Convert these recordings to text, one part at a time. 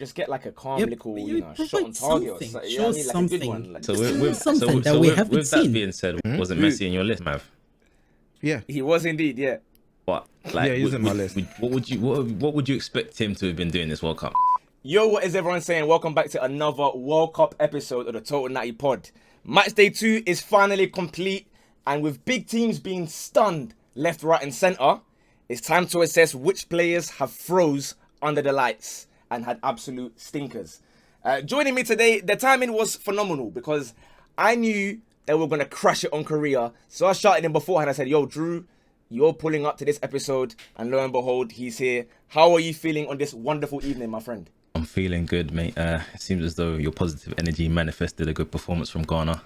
Just get like a calm Yep, little, but you know, shot on target or something. something. Show Yeah, I mean, like a good something. one. Like, So something that we haven't with that seen. being said, wasn't Messi in your list, Mav? Yeah. he was indeed, yeah. But like, Yeah, he's in my list. What would you expect him to have been doing this World Cup? Yo, what is everyone saying? Welcome back to another World Cup episode of the Total 90 Pod. Matchday 2 is finally complete, and with big teams being stunned left, right, and centre, it's time to assess which players have froze under the lights and had absolute stinkers. Joining me today, the timing was phenomenal because I knew they were going to crash it on Korea. So I shouted him beforehand. I said, yo, Drew, you're pulling up to this episode. And lo and behold, he's here. How are you feeling on this wonderful evening, my friend? I'm feeling good, mate. It seems as though your positive energy manifested a good performance from Ghana.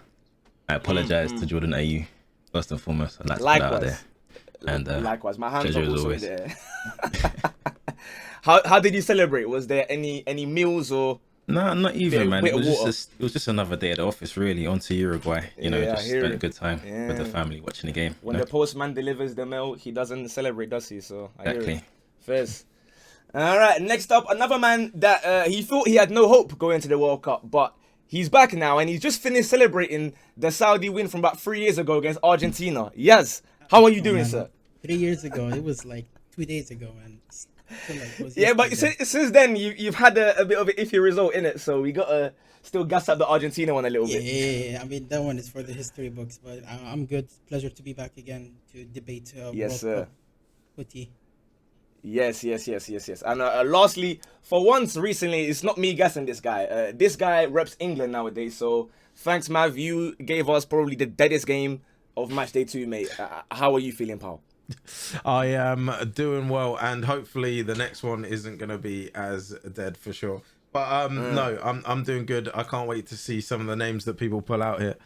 I apologise to Jordan AU, first and foremost. I'd like to put that out there. And likewise, my hands are also in the air. How how did you celebrate? Was there any meals or? No, not even, man. Bit It of was just another day at the office, really. On to Uruguay, just spent a good time with the family watching the game. When the postman delivers the mail, he doesn't celebrate, does he? So I hear Exactly. it. First. All right, next up, another man that he thought he had no hope going into the World Cup, but he's back now and he's just finished celebrating the Saudi win from about 3 years ago against Argentina. Yes, how are you doing, sir? 3 years ago, it was like 2 days ago, and but since then you've had a bit of an iffy result in it, so we gotta still gas up the Argentina one a little bit. Yeah, I mean that one is for the history books, but I'm good. Pleasure to be back again to debate. Yes, World sir. Cup footy. Yes. And lastly, for once recently, it's not me guessing this guy. This guy reps England nowadays, so thanks, Mav. You gave us probably the deadest game of Matchday 2, mate. How are you feeling, pal? I am doing well, and hopefully the next one isn't going to be as dead for sure. But no, I'm doing good. I can't wait to see some of the names that people pull out here.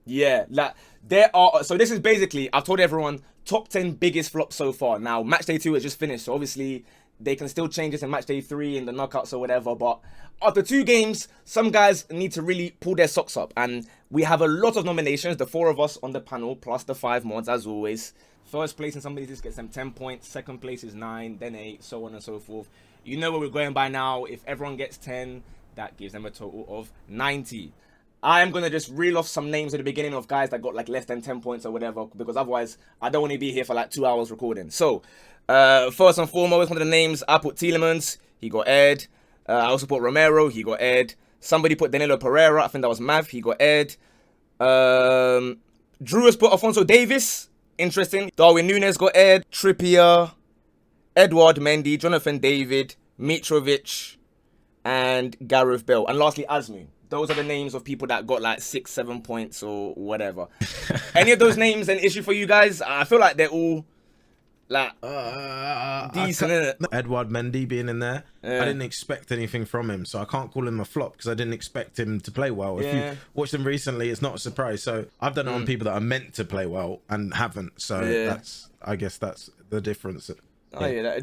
Yeah, like there are. So this is basically, I've told everyone, top 10 biggest flops so far. Now Matchday 2 has just finished, so obviously they can still change this in Matchday 3 in the knockouts or whatever. But after 2 games, some guys need to really pull their socks up, and we have a lot of nominations. The 4 of us on the panel plus the 5 mods as always. First place in somebody just gets them 10 points. Second place is 9, then 8, so on and so forth. You know where we're going by now. If everyone gets 10, that gives them a total of 90. I am going to just reel off some names at the beginning of guys that got like less than 10 points or whatever, because otherwise I don't want to be here for like 2 hours recording. So, first and foremost, one of the names, I put Tielemans, he got aired. I also put Romero, he got aired. Somebody put Danilo Pereira, I think that was Mav, he got aired. Drew has put Alphonso Davies. Interesting. Darwin Núñez got aired. Trippier, Edouard Mendy, Jonathan David, Mitrovic, and Gareth Bale. And lastly, Azmoun. Those are the names of people that got like 6-7 points or whatever. Any of those names an issue for you guys? I feel like they're all like decent, innit? Edouard Mendy being in there, I didn't expect anything from him, so I can't call him a flop because I didn't expect him to play well. If you watched him recently, it's not a surprise. So I've done it on people that are meant to play well and haven't. So I guess that's the difference.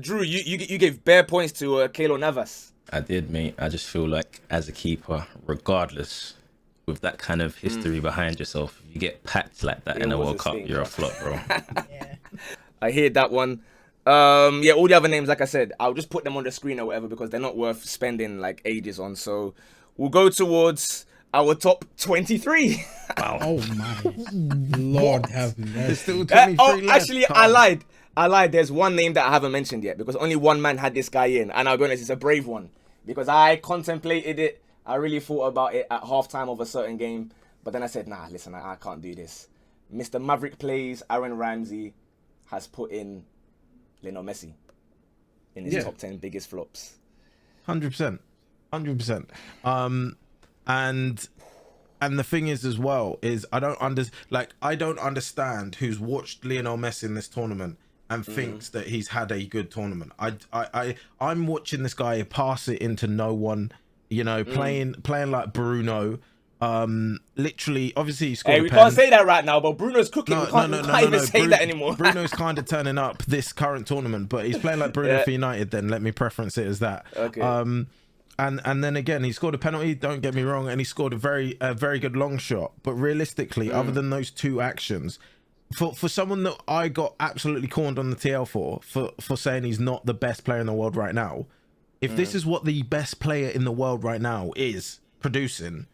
Drew, you gave bare points to Keylor Navas. I did, mate. I just feel like as a keeper, regardless, with that kind of history behind yourself, if you get packed like that in a World Cup, you're a flop, bro. Yeah. I hear that one. All the other names, like I said, I'll just put them on the screen or whatever because they're not worth spending like ages on. So we'll go towards our top 23. Wow. Oh my Lord, have mercy. There's still 23 left. Actually, I lied. There's one name that I haven't mentioned yet because only one man had this guy in, and I'll be honest, it's a brave one because I contemplated it. I really thought about it at halftime of a certain game, but then I said, nah, listen, I can't do this. Mr. Maverick Plays, Aaron Ramsey, has put in Lionel Messi in his top 10 biggest flops. 100%. And the thing is as well is I don't understand who's watched Lionel Messi in this tournament and thinks that he's had a good tournament. I'm watching this guy pass it into no one, playing like Bruno. Literally, obviously he scored. Hey, we can't say that right now, but Bruno's cooking. We can't even say that anymore. Bruno's kind of turning up this current tournament, but he's playing like Bruno for United. Then let me preference it as that. Okay. And then again, he scored a penalty. Don't get me wrong, and he scored a very good long shot. But realistically, other than those 2 actions, for someone that I got absolutely corned on the TL for saying he's not the best player in the world right now, If this is what the best player in the world right now is producing,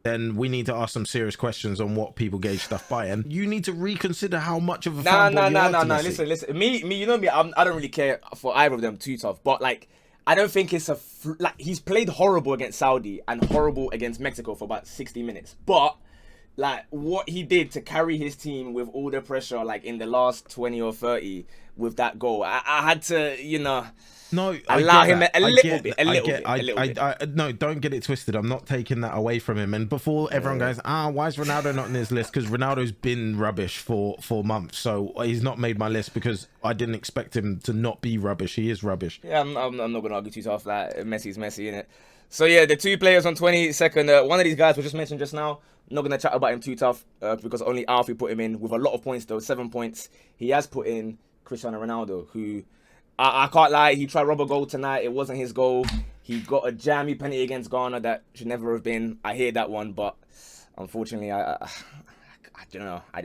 then we need to ask some serious questions on what people gauge stuff by, and you need to reconsider how much of a fanboy you are to Messi. Listen. Me. You know me. I don't really care for either of them too tough. But like, I don't think it's like he's played horrible against Saudi and horrible against Mexico for about 60 minutes. But like what he did to carry his team with all the pressure, like in the last 20 or 30 with that goal, I had to, No, allow him a little bit. No, don't get it twisted. I'm not taking that away from him. And before everyone goes, why is Ronaldo not in this list? Because Ronaldo's been rubbish for months. So he's not made my list because I didn't expect him to not be rubbish. He is rubbish. Yeah, I'm not going to argue too tough. Like, Messi's Messi, innit? So yeah, the two players on 22nd, one of these guys we just mentioned just now, not going to chat about him too tough because only Alfie put him in with a lot of points though, 7 points. He has put in Cristiano Ronaldo, who... I can't lie, he tried rubber goal tonight. It wasn't his goal. He got a jammy penalty against Ghana that should never have been. I hear that one, but unfortunately, I don't know. I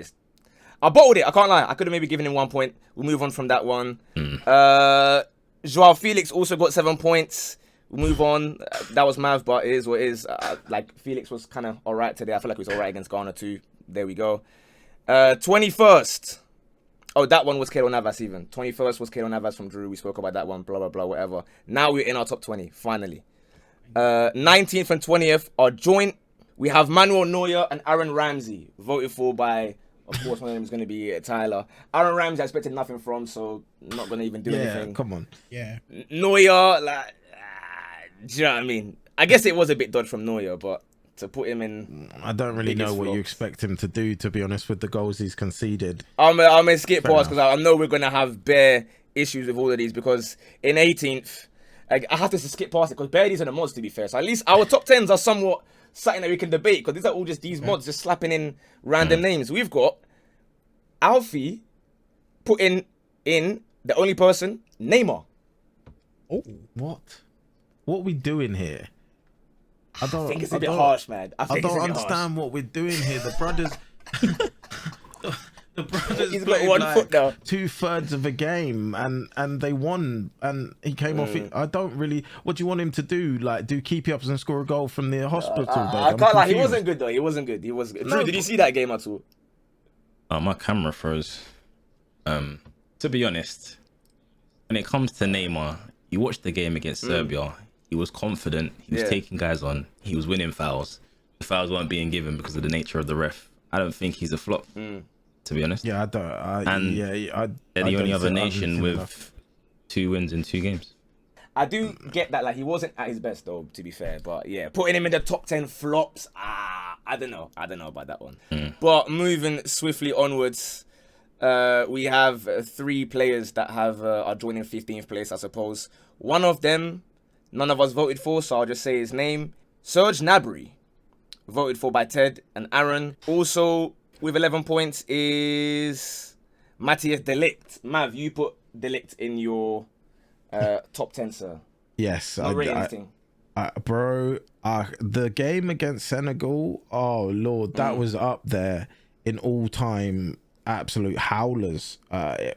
bottled it. I can't lie. I could have maybe given him 1 point. We'll move on from that one. Joao Felix also got 7 points. We'll move on. That was Mav, but it is what it is. Like, Felix was kind of all right today. I feel like he was all right against Ghana too. There we go. 21st. Oh, that one was Keylor Navas even. 21st was Keylor Navas from Drew. We spoke about that one, blah, blah, blah, whatever. Now we're in our top 20, finally. 19th and 20th are joint. We have Manuel Neuer and Aaron Ramsey, voted for by, of course, one of them is going to be Tyler. Aaron Ramsey I expected nothing from, so not going to even do anything. Come on. Yeah. Neuer, like, do you know what I mean? I guess it was a bit dodge from Neuer, but to put him in... I don't really know what you expect him to do, to be honest, with the goals he's conceded. I'm going to skip past because I know we're going to have bare issues with all of these because in 18th, I have to skip past it because bare these are the mods, to be fair. So at least our top 10s are somewhat something that we can debate because these are all just these mods just slapping in random names. We've got Alfie putting in the only person, Neymar. Oh, what? What are we doing here? I think it's a bit harsh, man. I don't understand what we're doing here. The brothers, he's got 1 foot now. 2/3 of a game, and they won, and he came off it. I don't really. What do you want him to do? Like, do keepy ups and score a goal from the hospital? I can't lie. He wasn't good though. He wasn't good. Drew, did you see that game at all? My camera froze. To be honest, when it comes to Neymar, you watched the game against Serbia. He was confident. He was taking guys on. He was winning fouls. The fouls weren't being given because of the nature of the ref. I don't think he's a flop, to be honest. Yeah, I don't. They're the only other nation with 2 wins in 2 games. I do get that. Like, he wasn't at his best, though, to be fair. But, yeah, putting him in the top 10 flops, I don't know. I don't know about that one. But moving swiftly onwards, we have 3 players that are joining 15th place, I suppose. One of them... none of us voted for, so I'll just say his name. Serge Gnabry, voted for by Ted and Aaron. Also, with 11 points is Matthias de Ligt. Mav, you put de Ligt in your top 10, sir. Yes. Not really anything. Bro, the game against Senegal, oh, Lord, that was up there in all-time absolute howlers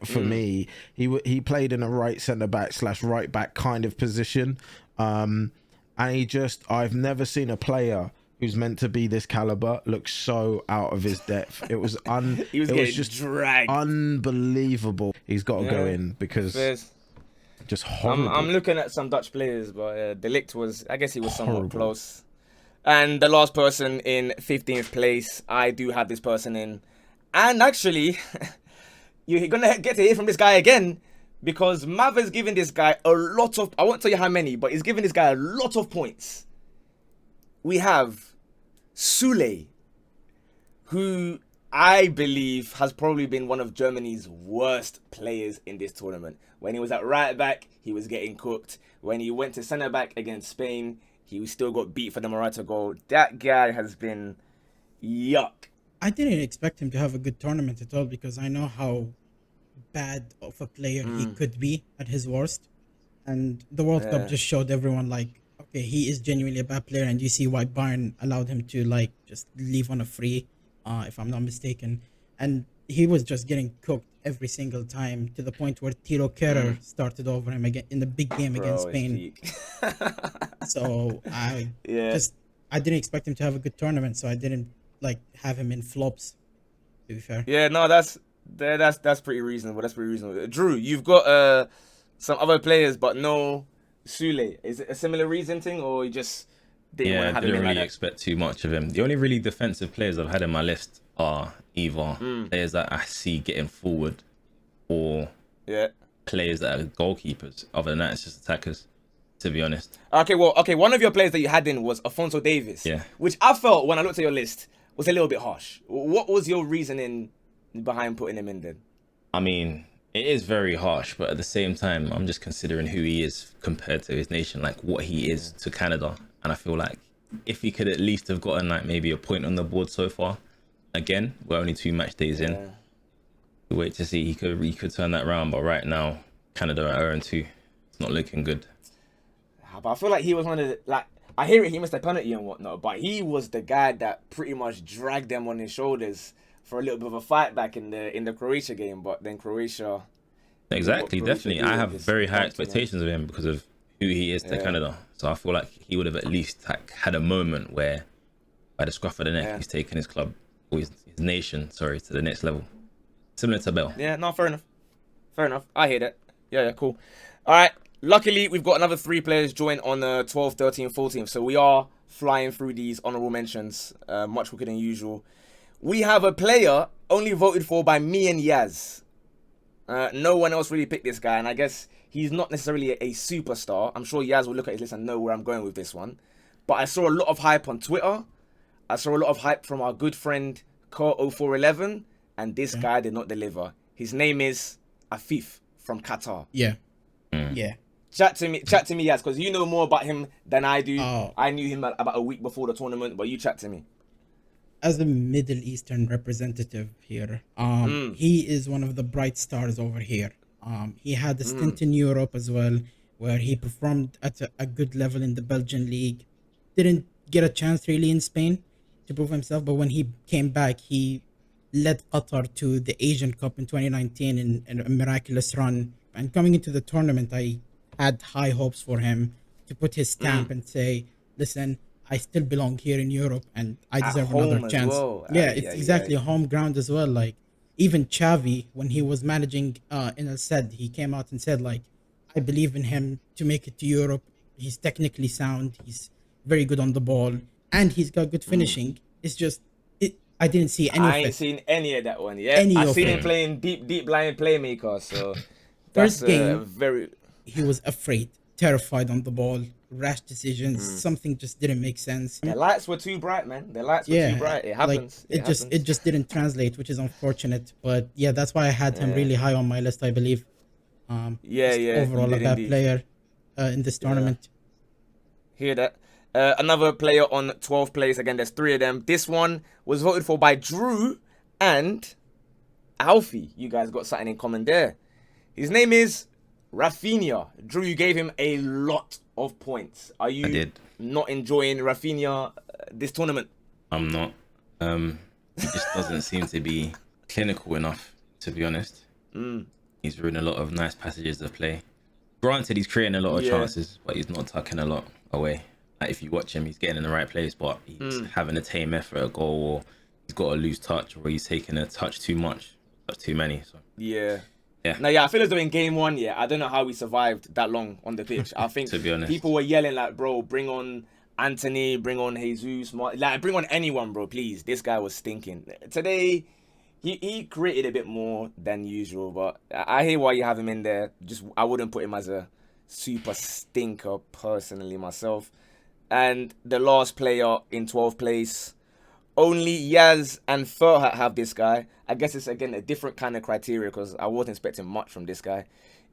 for me. He played in a right centre-back / right-back kind of position. And I've never seen a player who's meant to be this caliber look so out of his depth. It was just dragged. Unbelievable. He's got to go in because just horrible. I'm looking at some Dutch players, but De Ligt was, I guess he was somewhat close. And the last person in 15th place, I do have this person in. And actually, you're going to get to hear from this guy again because Mav has given this guy a lot of... I won't tell you how many, but he's given this guy a lot of points. We have Sule, who I believe has probably been one of Germany's worst players in this tournament. When he was at right back, he was getting cooked. When he went to centre back against Spain, he still got beat for the Morata goal. That guy has been yuck. I didn't expect him to have a good tournament at all because I know how bad of a player he could be at his worst. And the World Cup just showed everyone, like, okay, he is genuinely a bad player, and you see why Bayern allowed him to, like, just leave on a free, if I'm not mistaken. And he was just getting cooked every single time to the point where Tiro Kerrer started over him again in the big game against Bro, it's Spain. peak. So Yeah. I didn't expect him to have a good tournament, so I didn't like have him in flops. To be fair, Yeah, no, that's pretty reasonable. That's pretty reasonable. Drew, you've got some other players, but no Sule. Is it a similar reason thing, or you just didn't want Yeah, to I have him didn't in really like that? expect too much of him. The only really defensive players I've had in my list are either players that I see getting forward or Yeah. players that are goalkeepers. Other than that, it's just attackers, to be honest. Okay, one of your players that you had in was Afonso Davies. Yeah. Which I felt when I looked at your list was a little bit harsh. What was your reasoning behind putting him in then? I mean, it is very harsh, but at the same time, I'm just considering who he is compared to his nation, like what he is to Canada. And I feel like if he could at least have gotten like maybe a point on the board so far, again, we're only 2 match days in. We wait to see he could turn that round, but right now, Canada are 0-2. It's not looking good. But I feel like he was one of the, like, I hear it, he missed a penalty and whatnot, but he was the guy that pretty much dragged them on his shoulders for a little bit of a fight back in the Croatia game. But then Croatia, Exactly, what Croatia definitely. did I have is very high dumped him. expectations of him because of who he is to Canada. So I feel like he would have at least like, had a moment where, by the scruff of the neck, he's taken his club or his nation, sorry, to the next level. Similar to Bell. Yeah, no, fair enough. Fair enough. I hear that. Yeah, cool. All right. Luckily, we've got another 3 players join on 12th, 13th, 14th. So we are flying through these honorable mentions much quicker than usual. We have a player only voted for by me and Yaz. No one else really picked this guy, and I guess he's not necessarily a superstar. I'm sure Yaz will look at his list and know where I'm going with this one. But I saw a lot of hype on Twitter. I saw a lot of hype from our good friend Core0411, and this guy did not deliver. His name is Afif from Qatar. yeah. Chat to me, Yaz, because you know more about him than I do. Oh. I knew him about a week before the tournament, but you chat to me. As a Middle Eastern representative here, he is one of the bright stars over here. He had a stint in Europe as well, where he performed at a good level in the Belgian league. Didn't get a chance really in Spain to prove himself, but when he came back, he led Qatar to the Asian Cup in 2019 in a miraculous run. And coming into the tournament, I had high hopes for him to put his stamp and say, listen, I still belong here in Europe and I deserve another chance. Well. Yeah, it's exactly a home ground as well. Like, even Xavi, when he was managing in Al Sadd, he came out and said, like, I believe in him to make it to Europe. He's technically sound. He's very good on the ball. And he's got good finishing. It's just, I didn't see any of it. I ain't seen any of that one. Yeah, Any I of seen it. him playing deep line playmaker. So that's First game, very. he was afraid, terrified on the ball, rash decisions. Something just didn't make sense. The lights were too bright, man. The lights were too bright. It happens. Like, it just didn't translate, which is unfortunate. But yeah, that's why I had him really high on my list, I believe. Overall, you a did bad indeed. player in this tournament. Hear that? Another player on 12th place. Again, there's 3 of them. This one was voted for by Drew and Alfie. You guys got something in common there. His name is Rafinha. Drew, you gave him a lot of points. Are you I did. not enjoying Rafinha this tournament? I'm not. He just doesn't seem to be clinical enough, to be honest. He's ruined a lot of nice passages of play. Granted, he's creating a lot of chances, but he's not tucking a lot away. Like, if you watch him, he's getting in the right place, but he's having a tame effort at goal, or he's got a loose touch, or he's taking a touch too much, touch too many. So Yeah. Yeah. No, I feel as though in game 1, I don't know how we survived that long on the pitch. I think To be honest. people were yelling like, bro, bring on Anthony, bring on Jesus, like bring on anyone, bro, please. This guy was stinking. Today, he created a bit more than usual, but I hear why you have him in there. Just I wouldn't put him as a super stinker personally myself. And the last player in 12th place, only Yaz and Ferhat have this guy. I guess it's, again, a different kind of criteria because I wasn't expecting much from this guy.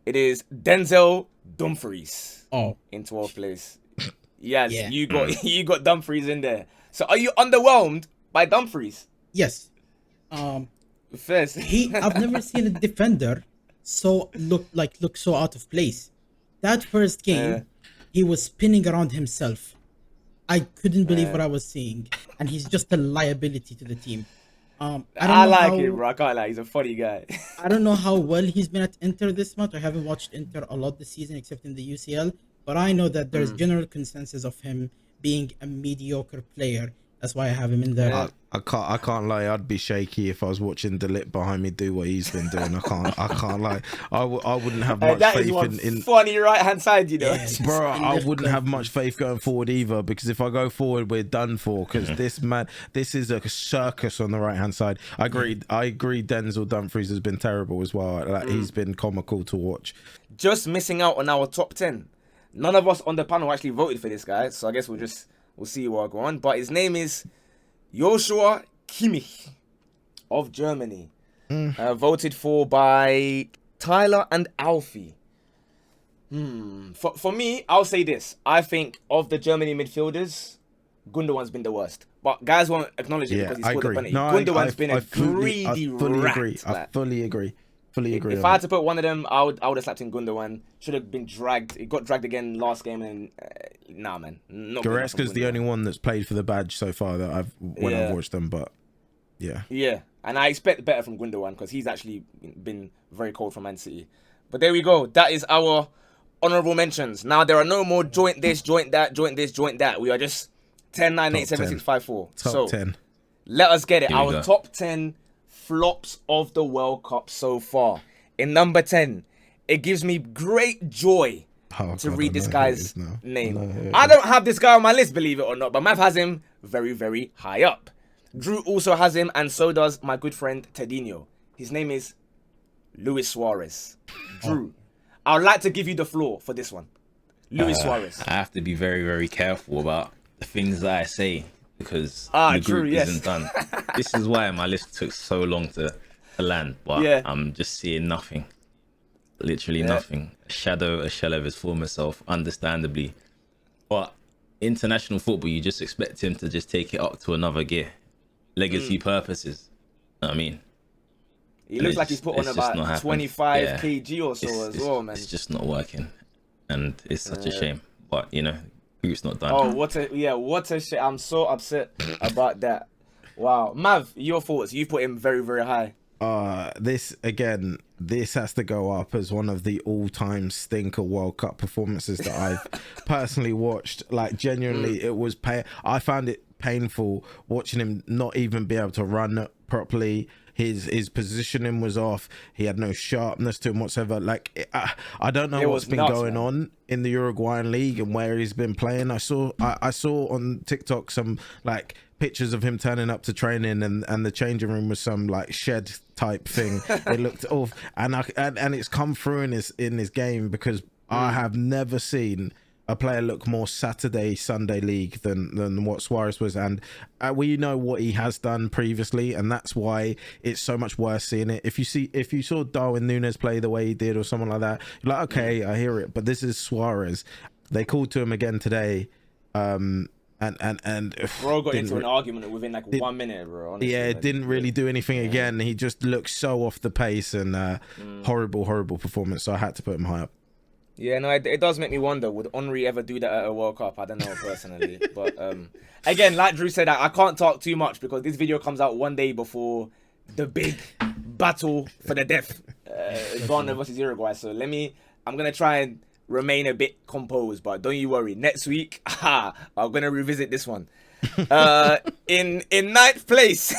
It is Denzel Dumfries in 12th place. Yaz, you got Dumfries in there. So are you underwhelmed by Dumfries? Yes. First. I've never seen a defender look so out of place. That first game, he was spinning around himself. I couldn't believe what I was seeing, and he's just a liability to the team. I like him, bro. I can't lie. He's a funny guy. I don't know how well he's been at Inter this month. I haven't watched Inter a lot this season, except in the UCL. But I know that there's general consensus of him being a mediocre player. That's why I have him in there. I can't lie. I'd be shaky if I was watching Dijk behind me do what he's been doing. I can't lie. I wouldn't have much faith in funny right hand side, you know. Yes, Bro, I wouldn't have much faith going forward either, because if I go forward, we're done for. Because this is a circus on the right hand side. I agree. Denzel Dumfries has been terrible as well. Like, he's been comical to watch. Just missing out on our top 10. None of us on the panel actually voted for this guy, so I guess we'll see what go on. But his name is Joshua Kimmich of Germany. Voted for by Tyler and Alfie. For me, I'll say this. I think of the Germany midfielders, Gundogan's been the worst. But guys won't acknowledge it because he scored the penalty. Gundogan's been a greedy rat. I fully agree. If I had to put one of them, I would have slapped in Gundogan. Should have been dragged. It got dragged again last game, and nah, man. Goretzka's the only one that's played for the badge so far that I've watched them, but yeah. Yeah, and I expect better from Gundogan because he's actually been very cold from Man City. But there we go. That is our honourable mentions. Now there are no more joint this, joint that, joint this, joint that. We are just 10, 9, 8, 7, 6, 5, 4. Top 10. Let us get it. Here we Our go. top 10 flops of the World Cup so far. In number 10, it gives me great joy to read this guy's name. I don't have this guy on my list, believe it or not, but Mav has him very, very high up. Drew also has him, and so does my good friend Tedinho. His name is Luis Suarez. Drew, I would like to give you the floor for this one. Luis Suarez. I have to be very, very careful about the things that I say, because the group isn't done. This is why my list took so long to land, but I'm just seeing nothing. Literally nothing. A shell of his former self, understandably. But international football, you just expect him to just take it up to another gear. Legacy purposes. I mean, he looks like he's put on about 25 kg or so as well, man. It's just not working, and it's such a shame. But you know, group's not done. Oh, what a shit! I'm so upset about that. Wow, Mav, your thoughts? You put him very, very high. This has to go up as one of the all-time stinker World Cup performances that I've personally watched. Like, genuinely, it was I found it painful watching him not even be able to run properly. His positioning was off. He had no sharpness to him whatsoever. Like, I don't know what's been going on in the Uruguayan league and where he's been playing. I saw on TikTok some like pictures of him turning up to training, and the changing room was some like shed type thing. It looked off, and it's come through in his game, because I have never seen a player look more Sunday league than what Suarez was, and we know what he has done previously, and that's why it's so much worse seeing it. If you saw Darwin Núñez play the way he did or someone like that, you're like, okay, I hear it, but this is Suarez. They called to him again today, and bro got into an argument within like 1 minute, bro. Honestly, it didn't really do anything again. He just looked so off the pace, and horrible performance. So I had to put him high up. Yeah, no, it does make me wonder, would Henry ever do that at a World Cup? I don't know personally. But again, like Drew said, I can't talk too much because this video comes out one day before the big battle for the death, Ghana versus Uruguay. So I'm going to try and remain a bit composed, but don't you worry. Next week, I'm going to revisit this one. In ninth place,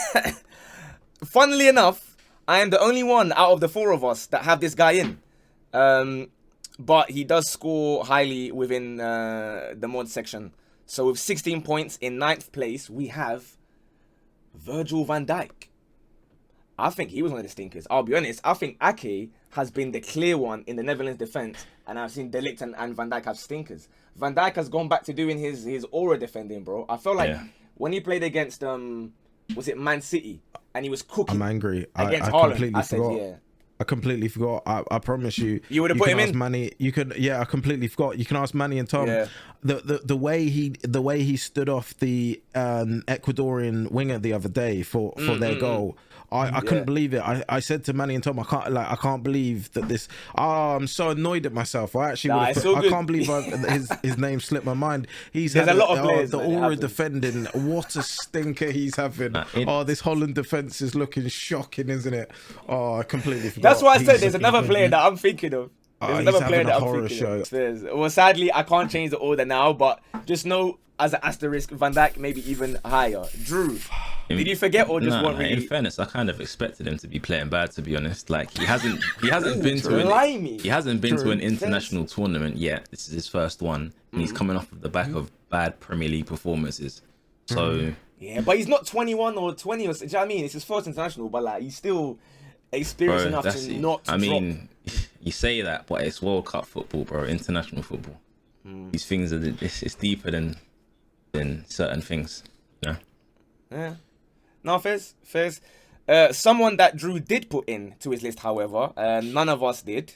funnily enough, I am the only one out of the four of us that have this guy in. But he does score highly within the mod section. So with 16 points in ninth place, we have Virgil van Dijk. I think he was one of the stinkers. I'll be honest. I think Ake has been the clear one in the Netherlands defense, and I've seen De Ligt and Van Dijk have stinkers. Van Dijk has gone back to doing his aura defending, bro. I felt like when he played against was it Man City, and he was cooking. I'm angry. Against I Haaland. completely I said, forgot. I completely forgot. I promise you. You would have put him in. Manny, you could. Yeah, I completely forgot. You can ask Manny and Tom. Yeah. The way he stood off the Ecuadorian winger the other day for their goal. I couldn't believe it. I said to Manny and Tom, I can't believe that this. Oh, I'm so annoyed at myself. I actually I can't believe his name slipped my mind. There's a lot of players. The aura defending. What a stinker he's having. This Holland defense is looking shocking, isn't it? Oh, I completely forgot. That's why I said there's another player that I'm thinking of. There's another player that I'm thinking of. Well, sadly, I can't change the order now, but just know as an asterisk, Van Dijk maybe even higher. Drew, did you forget or just want really? In fairness, I kind of expected him to be playing bad, to be honest. Like he hasn't been to an international tournament yet. This is his first one, and he's coming off of the back of bad Premier League performances. So yeah, but he's not 21 or 20 or. Do you know what I mean? It's his first international, but like he's still experienced enough to not. I mean, you say that, but it's World Cup football, bro. International football. These things are it's deeper than certain things. You know? Yeah. No, Fizz. Someone that Drew did put in to his list, however, none of us did.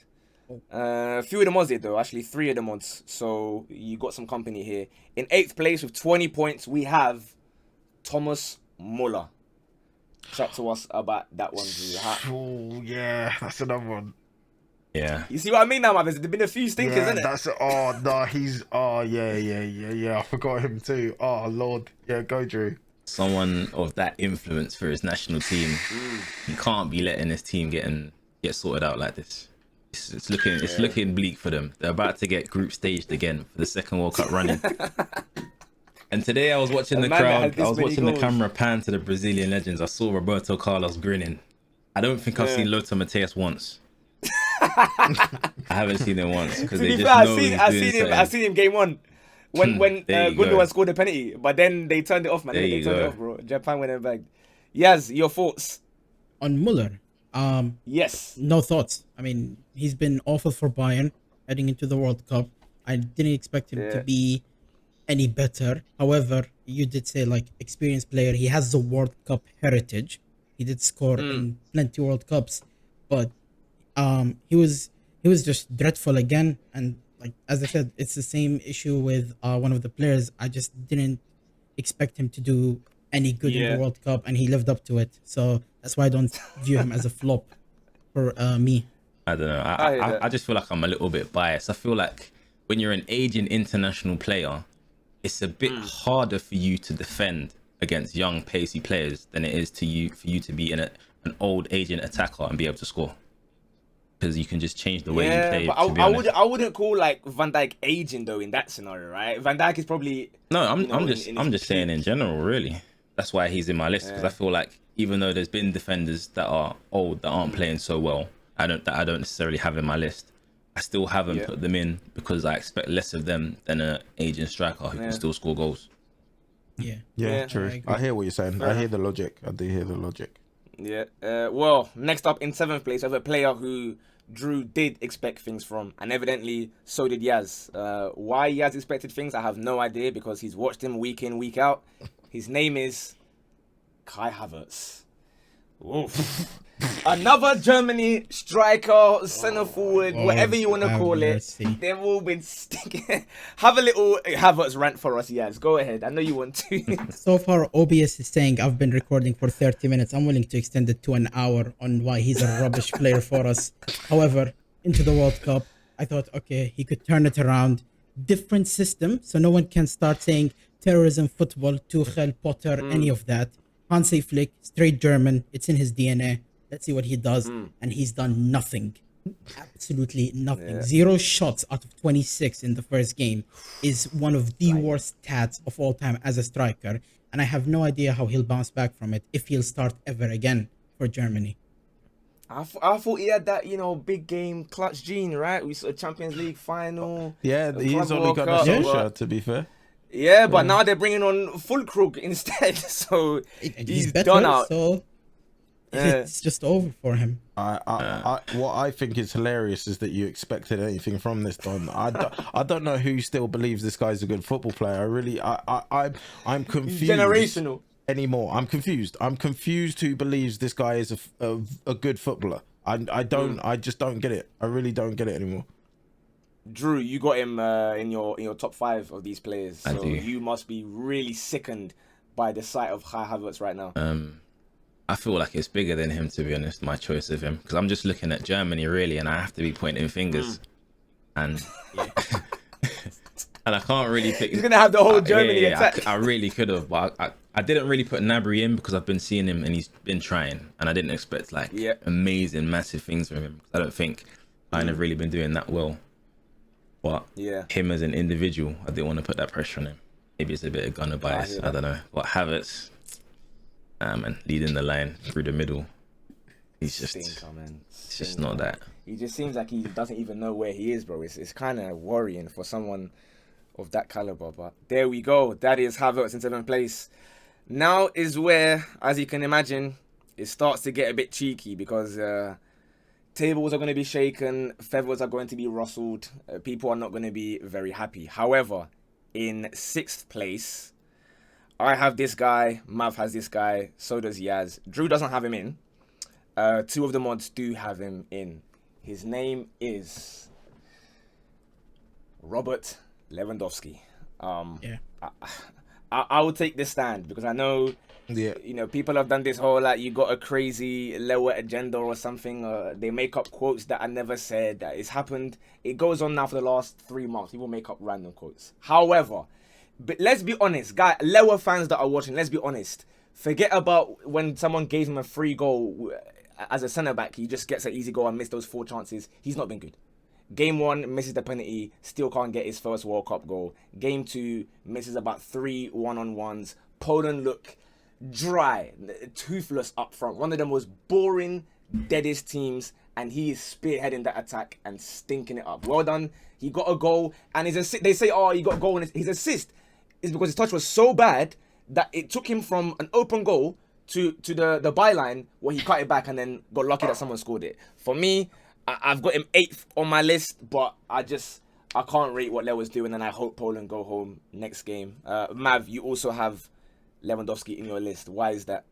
A few of the mods did though. Actually, 3 of the mods. So you got some company here. In 8th place with 20 points, we have Thomas Muller. Chat to us about that one, Drew. Oh yeah, that's another one. Yeah. You see what I mean now, man? There's been a few stinkers, isn't it? Yeah. I forgot him too. Oh Lord. Yeah, go Drew. Someone of that influence for his national team. He can't be letting his team get sorted out like this. It's looking bleak for them. They're about to get group staged again for the second World Cup running. And today I was watching the crowd. I was watching the camera pan to the Brazilian legends. I saw Roberto Carlos grinning. I don't think I've seen Lothar Matthäus once. I haven't seen him once because they just know he's doing I seen him game 1 when Gundogan scored a penalty, but then they turned it off, man. They turned it off, bro. Japan went in back. Yaz, your thoughts on Muller? Yes. No thoughts. I mean, he's been awful for Bayern heading into the World Cup. I didn't expect him to be any better. However, you did say like experienced player. He has the World Cup heritage. He did score in plenty World Cups, but he was just dreadful again. And like as I said, it's the same issue with one of the players. I just didn't expect him to do any good in the World Cup, and he lived up to it. So that's why I don't view him as a flop for me. I don't know. I just feel like I'm a little bit biased. I feel like when you're an aging international player, it's a bit harder for you to defend against young, pacey players than it is for you to be an old aging attacker and be able to score. Because you can just change the way you play. But I wouldn't call like Van Dijk aging though in that scenario, right? Van Dijk is probably I'm just saying in general, really. That's why he's in my list, because I feel like even though there's been defenders that are old that aren't playing so well, I don't necessarily have in my list. I still haven't put them in because I expect less of them than an aging striker who can still score goals. Yeah, true. I hear what you're saying. I hear the logic. I do hear the logic. Yeah. Well, next up in 7th place, we have a player who Drew did expect things from, and evidently so did Yaz. Why Yaz expected things, I have no idea, because he's watched him week in, week out. His name is Kai Havertz. Oof. Another Germany striker, centre forward, whatever you want to call it. They've all been stinking. Have a little Havertz rant for us, Yaz. Go ahead. I know you want to. So far, OBS is saying I've been recording for 30 minutes. I'm willing to extend it to an hour on why he's a rubbish player for us. However, into the World Cup, I thought, okay, he could turn it around. Different system, so no one can start saying terrorism, football, Tuchel, Potter, any of that. Hansi Flick, straight German. It's in his DNA. Let's see what he does. And he's done nothing. Absolutely nothing. 0 shots out of 26 in the first game is one of the worst stats of all time as a striker. And I have no idea how he'll bounce back from it if he'll start ever again for Germany. I thought he had that, big game clutch gene, right? We saw a Champions League final. Yeah, he's only got a Solskjaer, to be fair. Yeah, but now they're bringing on Fulkrug instead. So he's better, done out. So it's just over for him. What I think is hilarious is that you expected anything from this, Don. I don't know who still believes this guy's a good football player. I'm confused. He's generational. Anymore. I'm confused who believes this guy is a good footballer. I just don't get it. I really don't get it anymore. Drew, you got him in your top 5 of these players, so I do. you must be really sickened by the sight of Havertz right now. I feel like it's bigger than him, to be honest, my choice of him, because I'm just looking at Germany really, and I have to be pointing fingers, and and I can't really pick. He's gonna have the whole Germany attack. I really could have, but I didn't really put Gnabry in because I've been seeing him and he's been trying, and I didn't expect like amazing, massive things from him. I don't think I've really been doing that well. But him as an individual, I didn't want to put that pressure on him. Maybe it's a bit of gunner bias. I don't know. But Havertz, man, leading the line through the middle, he's just, it's just not that. He just seems like he doesn't even know where he is, bro. It's kind of worrying for someone of that caliber. But there we go. That is Havertz in 7th place. Now is where, as you can imagine, it starts to get a bit cheeky because tables are going to be shaken, feathers are going to be rustled, people are not going to be very happy. However, in 6th place, I have this guy, Mav has this guy, so does Yaz. Drew doesn't have him in. 2 of the mods do have him in. His name is Robert Lewandowski. I will take this stand because I know, you know, people have done this whole like you got a crazy lower agenda or something. They make up quotes that I never said. That it's happened. It goes on now for the last 3 months. People make up random quotes. However, but let's be honest, guys, lower fans that are watching. Let's be honest. Forget about when someone gave him a free goal as a centre back. He just gets an easy goal and missed those 4 chances. He's not been good. Game 1, misses the penalty, still can't get his first World Cup goal. Game 2, misses about 3 one-on-ones. Poland look dry, toothless up front. One of the most boring, deadest teams, and he is spearheading that attack and stinking it up. Well done. He got a goal, and his assist, they say, oh, he got a goal, and his assist is because his touch was so bad that it took him from an open goal to the byline where he cut it back and then got lucky that someone scored it. For me, I've got him 8th on my list, but I can't rate what Lewa's doing, and I hope Poland go home next game. Mav, you also have Lewandowski in your list. Why is that?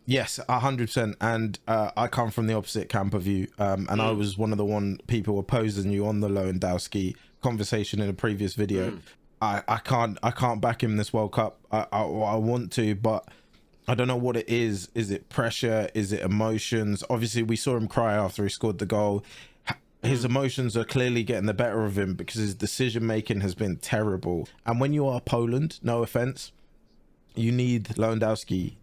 Yes, 100%. And I come from the opposite camp of you. And I was one of the people opposing you on the Lewandowski conversation in a previous video. I can't back him this World Cup. I want to, but I don't know what it is. Is it pressure? Is it emotions? Obviously, we saw him cry after he scored the goal. His emotions are clearly getting the better of him because his decision making has been terrible. And when you are Poland, no offense, you need Lewandowski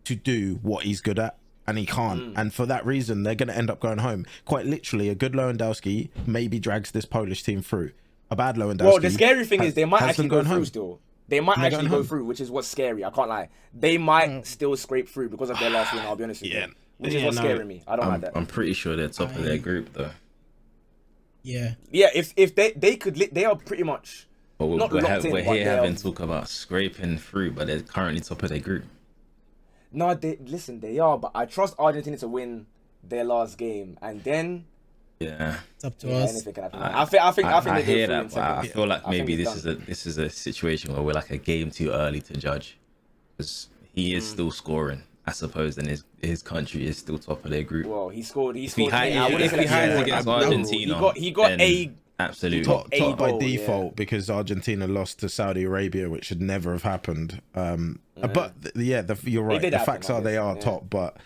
to do what he's good at, and he can't. And for that reason, they're going to end up going home. Quite literally, a good Lewandowski maybe drags this Polish team through. A bad Lewandowski. Well, the scary thing is they might actually go through still. They might actually go through, which is what's scary. I can't lie. They might still scrape through because of their last win, I'll be honest with you. Which is what's scaring me. I don't like that. I'm pretty sure they're top of their group, though. Yeah, if they could, they are pretty much not locked in. We're here having talk about scraping through, but they're currently top of their group. No, they are, but I trust Argentina to win their last game, and then it's up to us. Anything can happen. I think I hear that, but I feel like maybe this is a situation where we're like a game too early to judge, because he is still scoring, I suppose, and his country is still top of their group. Well, he scored. If he hides against Argentina, he got a absolutely top by default because Argentina lost to Saudi Arabia, which should never have happened. But you're right. The facts are they are top, but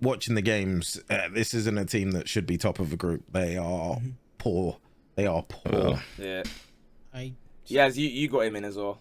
watching the games, this isn't a team that should be top of a group. They are poor. They are poor. You got him in as well.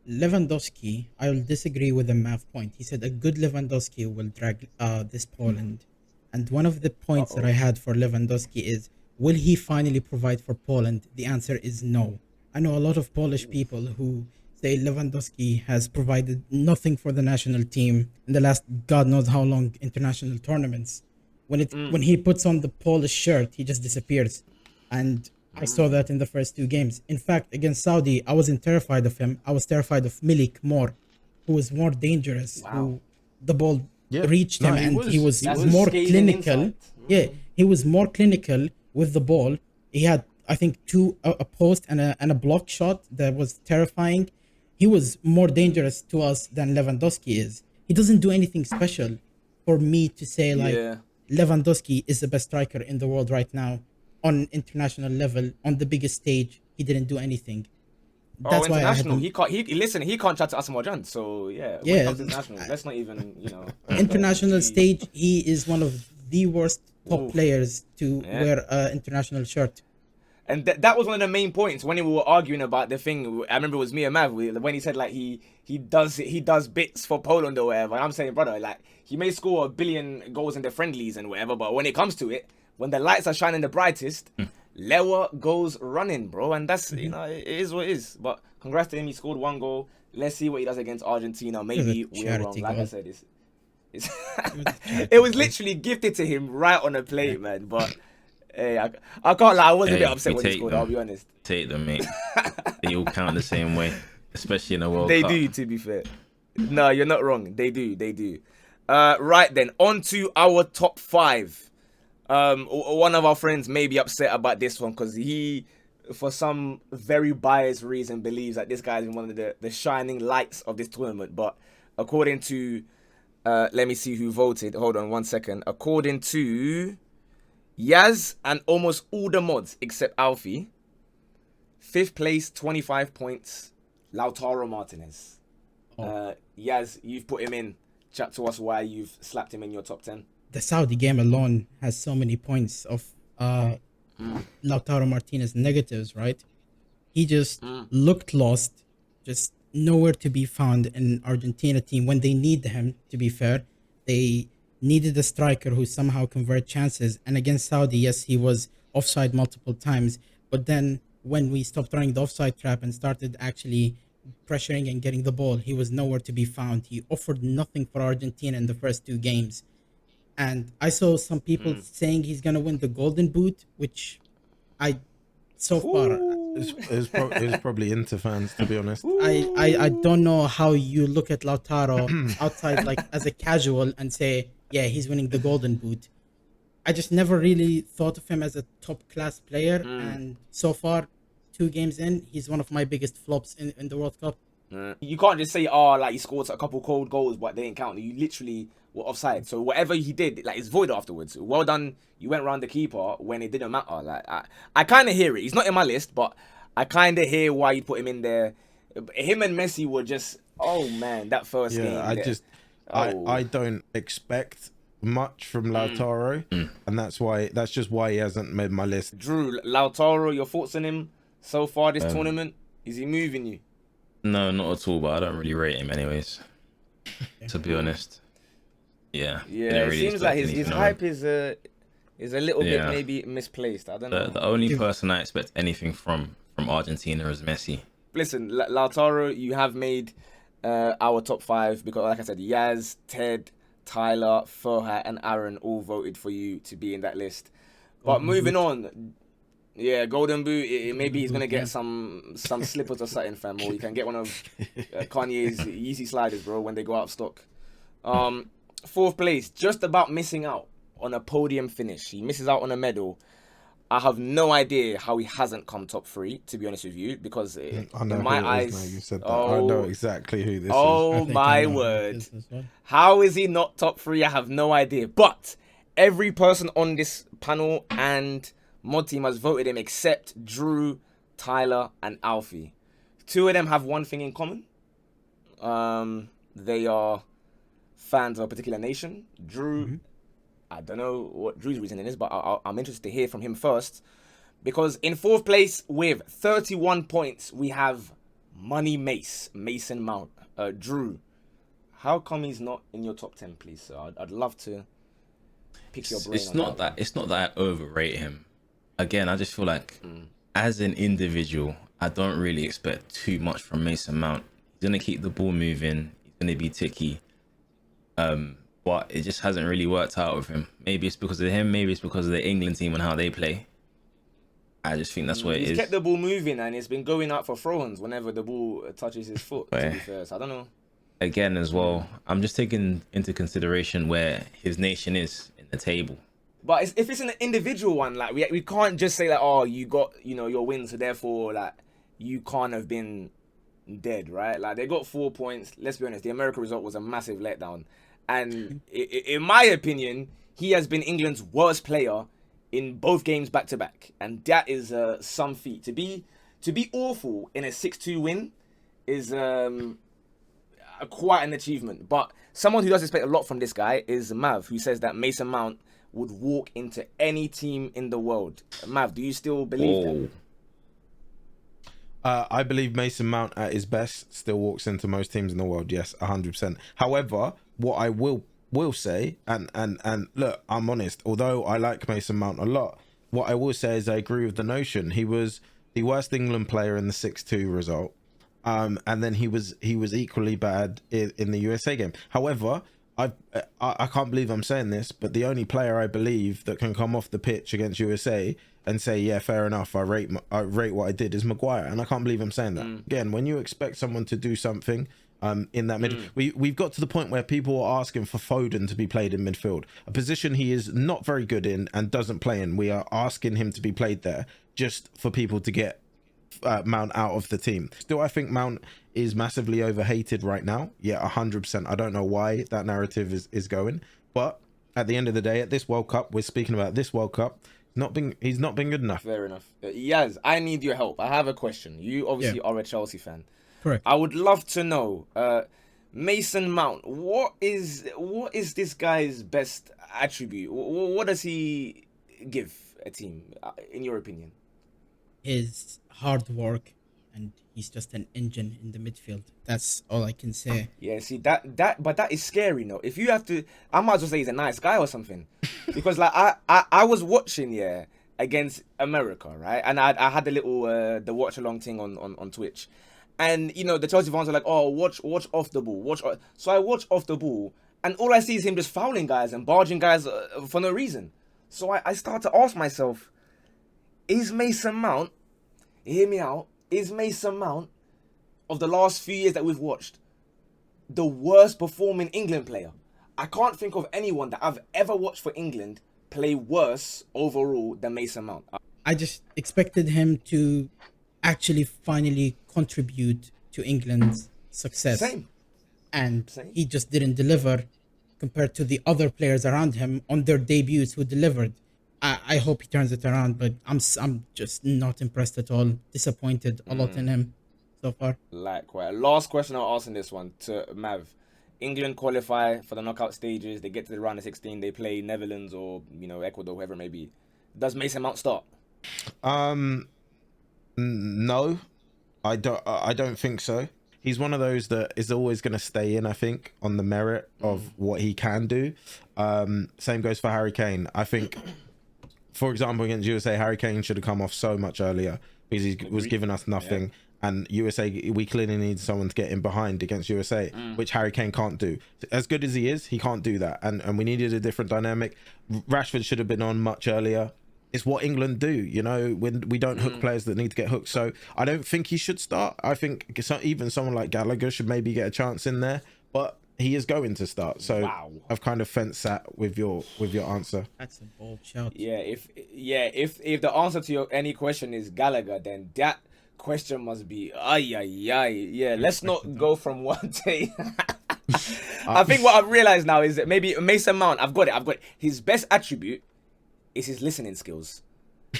Lewandowski, I will disagree with the math point. He said a good Lewandowski will drag this Poland. And one of the points that I had for Lewandowski is, will he finally provide for Poland? The answer is no. I know a lot of Polish people who say Lewandowski has provided nothing for the national team in the last God knows how long international tournaments. When he puts on the Polish shirt, he just disappears. And I saw that in the first 2 games. In fact, against Saudi, I wasn't terrified of him. I was terrified of Milik more, who was more dangerous, who the ball reached him, and he was more clinical. He was more clinical with the ball. He had, I think, a post and a block shot that was terrifying. He was more dangerous to us than Lewandowski is. He doesn't do anything special. for me to say like Yeah. Lewandowski is the best striker in the world right now on international level on the biggest stage. He didn't do anything. Oh, That's why I had international. him. He can't. He can't chat to Asamoah. So yeah, when it Yeah, comes to international, let's not even international Gee. stage. He is one of the worst top Oof. players to Yeah. wear an international shirt. And that was one of the main points when we were arguing about the thing. I remember it was me and Mav when he said like he does bits for Poland or whatever. And I'm saying, brother, like he may score 1 billion goals in the friendlies and whatever, but when it comes to it, when the lights are shining the brightest, Lewa goes running, bro. And that's it is what it is. But congrats to him, he scored 1 goal. Let's see what he does against Argentina. Maybe was a we're wrong. charity Like I goal. said, it was literally gifted to him right on a plate, man. But hey, I can't lie, I was a bit upset we when he take scored, them. I'll be honest. Take them, mate. They all count the same way, especially in a World They Cup. do, to be fair. No, you're not wrong. They do. Right then, on to our top 5. One of our friends may be upset about this one because he, for some very biased reason, believes that this guy is one of the shining lights of this tournament. But according to, let me see who voted. Hold on 1 second. According to Yaz and almost all the mods except Alfie, 5th place, 25 points, Lautaro Martinez. Yaz, you've put him in. Chat to us why you've slapped him in your top 10. The Saudi game alone has so many points of Lautaro Martinez negatives, right? He just looked lost, just nowhere to be found in Argentina team when they need him, to be fair. They needed a striker who somehow convert chances. And against Saudi, yes, he was offside multiple times. But then when we stopped running the offside trap and started actually pressuring and getting the ball, he was nowhere to be found. He offered nothing for Argentina in the first 2 games. And I saw some people saying he's going to win the Golden Boot, which I, so far, It was probably Inter fans, to be honest. I don't know how you look at Lautaro outside, like as a casual, and say, yeah, he's winning the Golden Boot. I just never really thought of him as a top class player. And so far, 2 games in, he's one of my biggest flops in the World Cup. You can't just say, oh, like he scored a couple cold goals, but they didn't count. You literally were offside. So whatever he did, like it's void afterwards. Well done. You went around the keeper when it didn't matter. Like I kind of hear it. He's not in my list, but I kind of hear why you put him in there. Him and Messi were just, oh man, that first game. I don't expect much from Lautaro, and that's just why he hasn't made my list. Drew, Lautaro, your thoughts on him so far this tournament? Is he moving you? No, not at all. But I don't really rate him, anyways. To be honest. Yeah. Yeah, didn't it really seems like expect his anything of hype him. is a little bit Yeah. maybe misplaced. I don't know. The only person I expect anything from Argentina is Messi. Listen, Lautaro, you have made our top 5 because, like I said, Yaz, Ted, Tyler, Furhat, and Aaron all voted for you to be in that list. But moving on, yeah, Golden Boot. Maybe he's gonna get some slippers or something, fam, or you can get one of Kanye's Yeezy sliders, bro, when they go out of stock. 4th place, just about missing out on a podium finish. He misses out on a medal. I have no idea how he hasn't come top 3, to be honest with you, because I know in my who it eyes, is now you said that. I know exactly who this is. oh my word, how is he not top 3? I have no idea. But every person on this panel and mod team has voted him except Drew, Tyler, and Alfie. 2 of them have one thing in common. They are fans of a particular nation. Drew, I don't know what Drew's reasoning is, but I'm interested to hear from him first. Because in 4th place with 31 points, we have Money Mason Mount. Drew, how come he's not in your top 10, please, sir? I'd love to pick your brain. It's not that I overrate him. Again, I just feel like as an individual, I don't really expect too much from Mason Mount. He's gonna keep the ball moving. He's gonna be ticky. But it just hasn't really worked out with him. Maybe it's because of him. Maybe it's because of the England team and how they play. I just think that's what it is. He's kept the ball moving and it's been going out for throw-ins whenever the ball touches his foot, to be fair. So I don't know. Again, as well, I'm just taking into consideration where his nation is in the table. But if it's an individual one, like we can't just say like, oh, you got, your win, so therefore like you can't have been dead, right? Like they got 4 points. Let's be honest, the America result was a massive letdown. And in my opinion, he has been England's worst player in both games back to back, and that is some feat. To be awful in a 6-2 win is quite an achievement. But someone who does expect a lot from this guy is Mav, who says that Mason Mount would walk into any team in the world. Mav, do you still believe that? I believe Mason Mount at his best still walks into most teams in the world. Yes, 100%. However, what I will say, and look, I'm honest, although I like Mason Mount a lot, what I will say is I agree with the notion. He was the worst England player in the 6-2 result. And then he was equally bad in the USA game. However, I can't believe I'm saying this, but the only player I believe that can come off the pitch against USA and say, yeah, fair enough, I rate what I did is Maguire, and I can't believe I'm saying that. Again, when you expect someone to do something in that mid, we've got to the point where people are asking for Foden to be played in midfield, a position he is not very good in and doesn't play in. We are asking him to be played there just for people to get Mount out of the team. Still, I think Mount is massively overhated right now. Yeah, 100%. I don't know why that narrative is going, but at the end of the day, at this World Cup, we're speaking about this World Cup. He's not been good enough. Fair enough. Yaz, I need your help. I have a question. You obviously are a Chelsea fan. Correct. I would love to know, Mason Mount, what is this guy's best attribute? What does he give a team, in your opinion? His hard work, and he's just an engine in the midfield. That's all I can say. Yeah, see but that is scary, no? If you have to, I might as well say he's a nice guy or something, because like I was watching against America, right? And I had the little the watch along thing on Twitch, and you know the Chelsea fans are like, oh, watch off the ball, So I watch off the ball, and all I see is him just fouling guys and barging guys for no reason. So I start to ask myself, is Mason Mount, hear me out, is Mason Mount, of the last few years that we've watched, the worst performing England player? I can't think of anyone that I've ever watched for England play worse overall than Mason Mount. I just expected him to actually finally contribute to England's success. Same. He just didn't deliver compared to the other players around him on their debuts who delivered. I hope he turns it around, but I'm just not impressed at all. Disappointed a lot in him so far. Likewise. Last question I'll ask in this one to Mav. England qualify for the knockout stages. They get to the round of 16. They play Netherlands or Ecuador, whoever it may be. Does Mason Mount start? No, I don't think so. He's one of those that is always going to stay in, I think, on the merit of what he can do. Same goes for Harry Kane. I think, for example, against USA, Harry Kane should have come off so much earlier because he was giving us nothing. Yeah. And USA, we clearly need someone to get in behind against USA, which Harry Kane can't do. As good as he is, he can't do that. And we needed a different dynamic. Rashford should have been on much earlier. It's what England do, when we don't hook players that need to get hooked. So I don't think he should start. I think even someone like Gallagher should maybe get a chance in there, but he is going to start. So I've kind of fenced that with your answer. That's a bold shout. Yeah, if the answer to any question is Gallagher, then that question must be yeah, let's not go from one day. I think what I've realized now is that maybe Mason Mount, I've got it. His best attribute is his listening skills.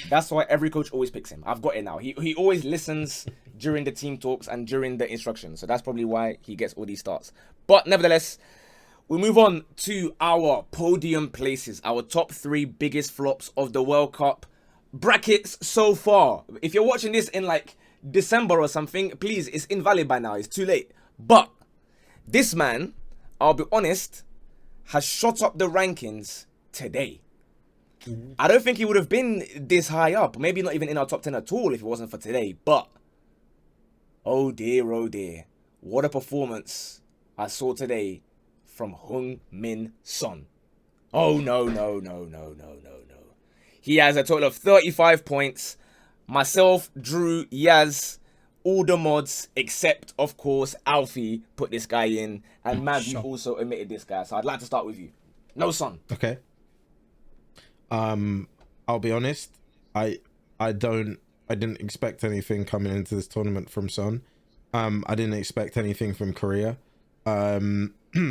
That's why every coach always picks him. I've got it now. He always listens during the team talks and during the instructions. So that's probably why he gets all these starts. But nevertheless, we move on to our podium places, our top 3 biggest flops of the World Cup brackets so far. If you're watching this in like December or something, please, it's invalid by now. It's too late. But this man, I'll be honest, has shot up the rankings today. I don't think he would have been this high up. Maybe not even in our top 10 at all if it wasn't for today. But, oh dear, what a performance I saw today from Heung-min Son. Oh, no. He has a total of 35 points. Myself, Drew, Yaz, all the mods, except, of course, Alfie put this guy in. And Mav, you also omitted this guy. So I'd like to start with you. No Son. Okay. I'll be honest. I didn't expect anything coming into this tournament from Son. I didn't expect anything from Korea.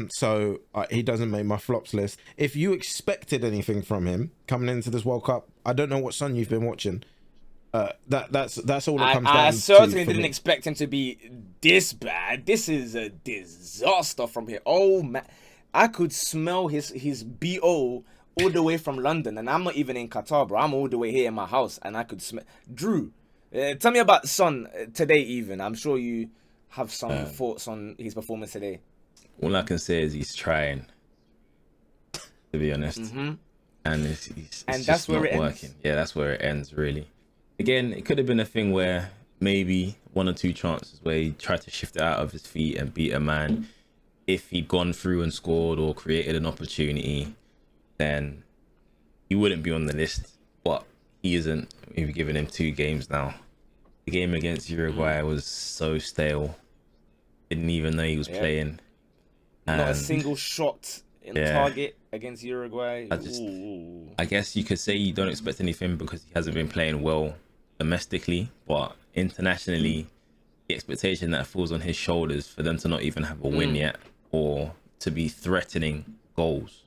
So he doesn't make my flops list. If you expected anything from him coming into this World Cup, I don't know what Son you've been watching. That's all it comes down to. I certainly for didn't me. expect him to be this bad. This is a disaster from here. Oh man, I could smell his BO all the way from London, and I'm not even in Qatar, bro. I'm all the way here in my house, and I could smell. Drew, tell me about Son today. Even I'm sure you have some thoughts on his performance today. All I can say is he's trying, to be honest, and it's And just that's where not it ends. working. Yeah, that's where it ends, really. Again, it could have been a thing where maybe 1 or 2 chances where he tried to shift it out of his feet and beat a man. If he'd gone through and scored or created an opportunity, then he wouldn't be on the list. But he isn't. We've given him 2 games now. The game against Uruguay was so stale. Didn't even know he was playing. Not a And single shot in target against Uruguay. I guess you could say you don't expect anything because he hasn't been playing well domestically, but internationally, the expectation that falls on his shoulders for them to not even have a win yet or to be threatening goals.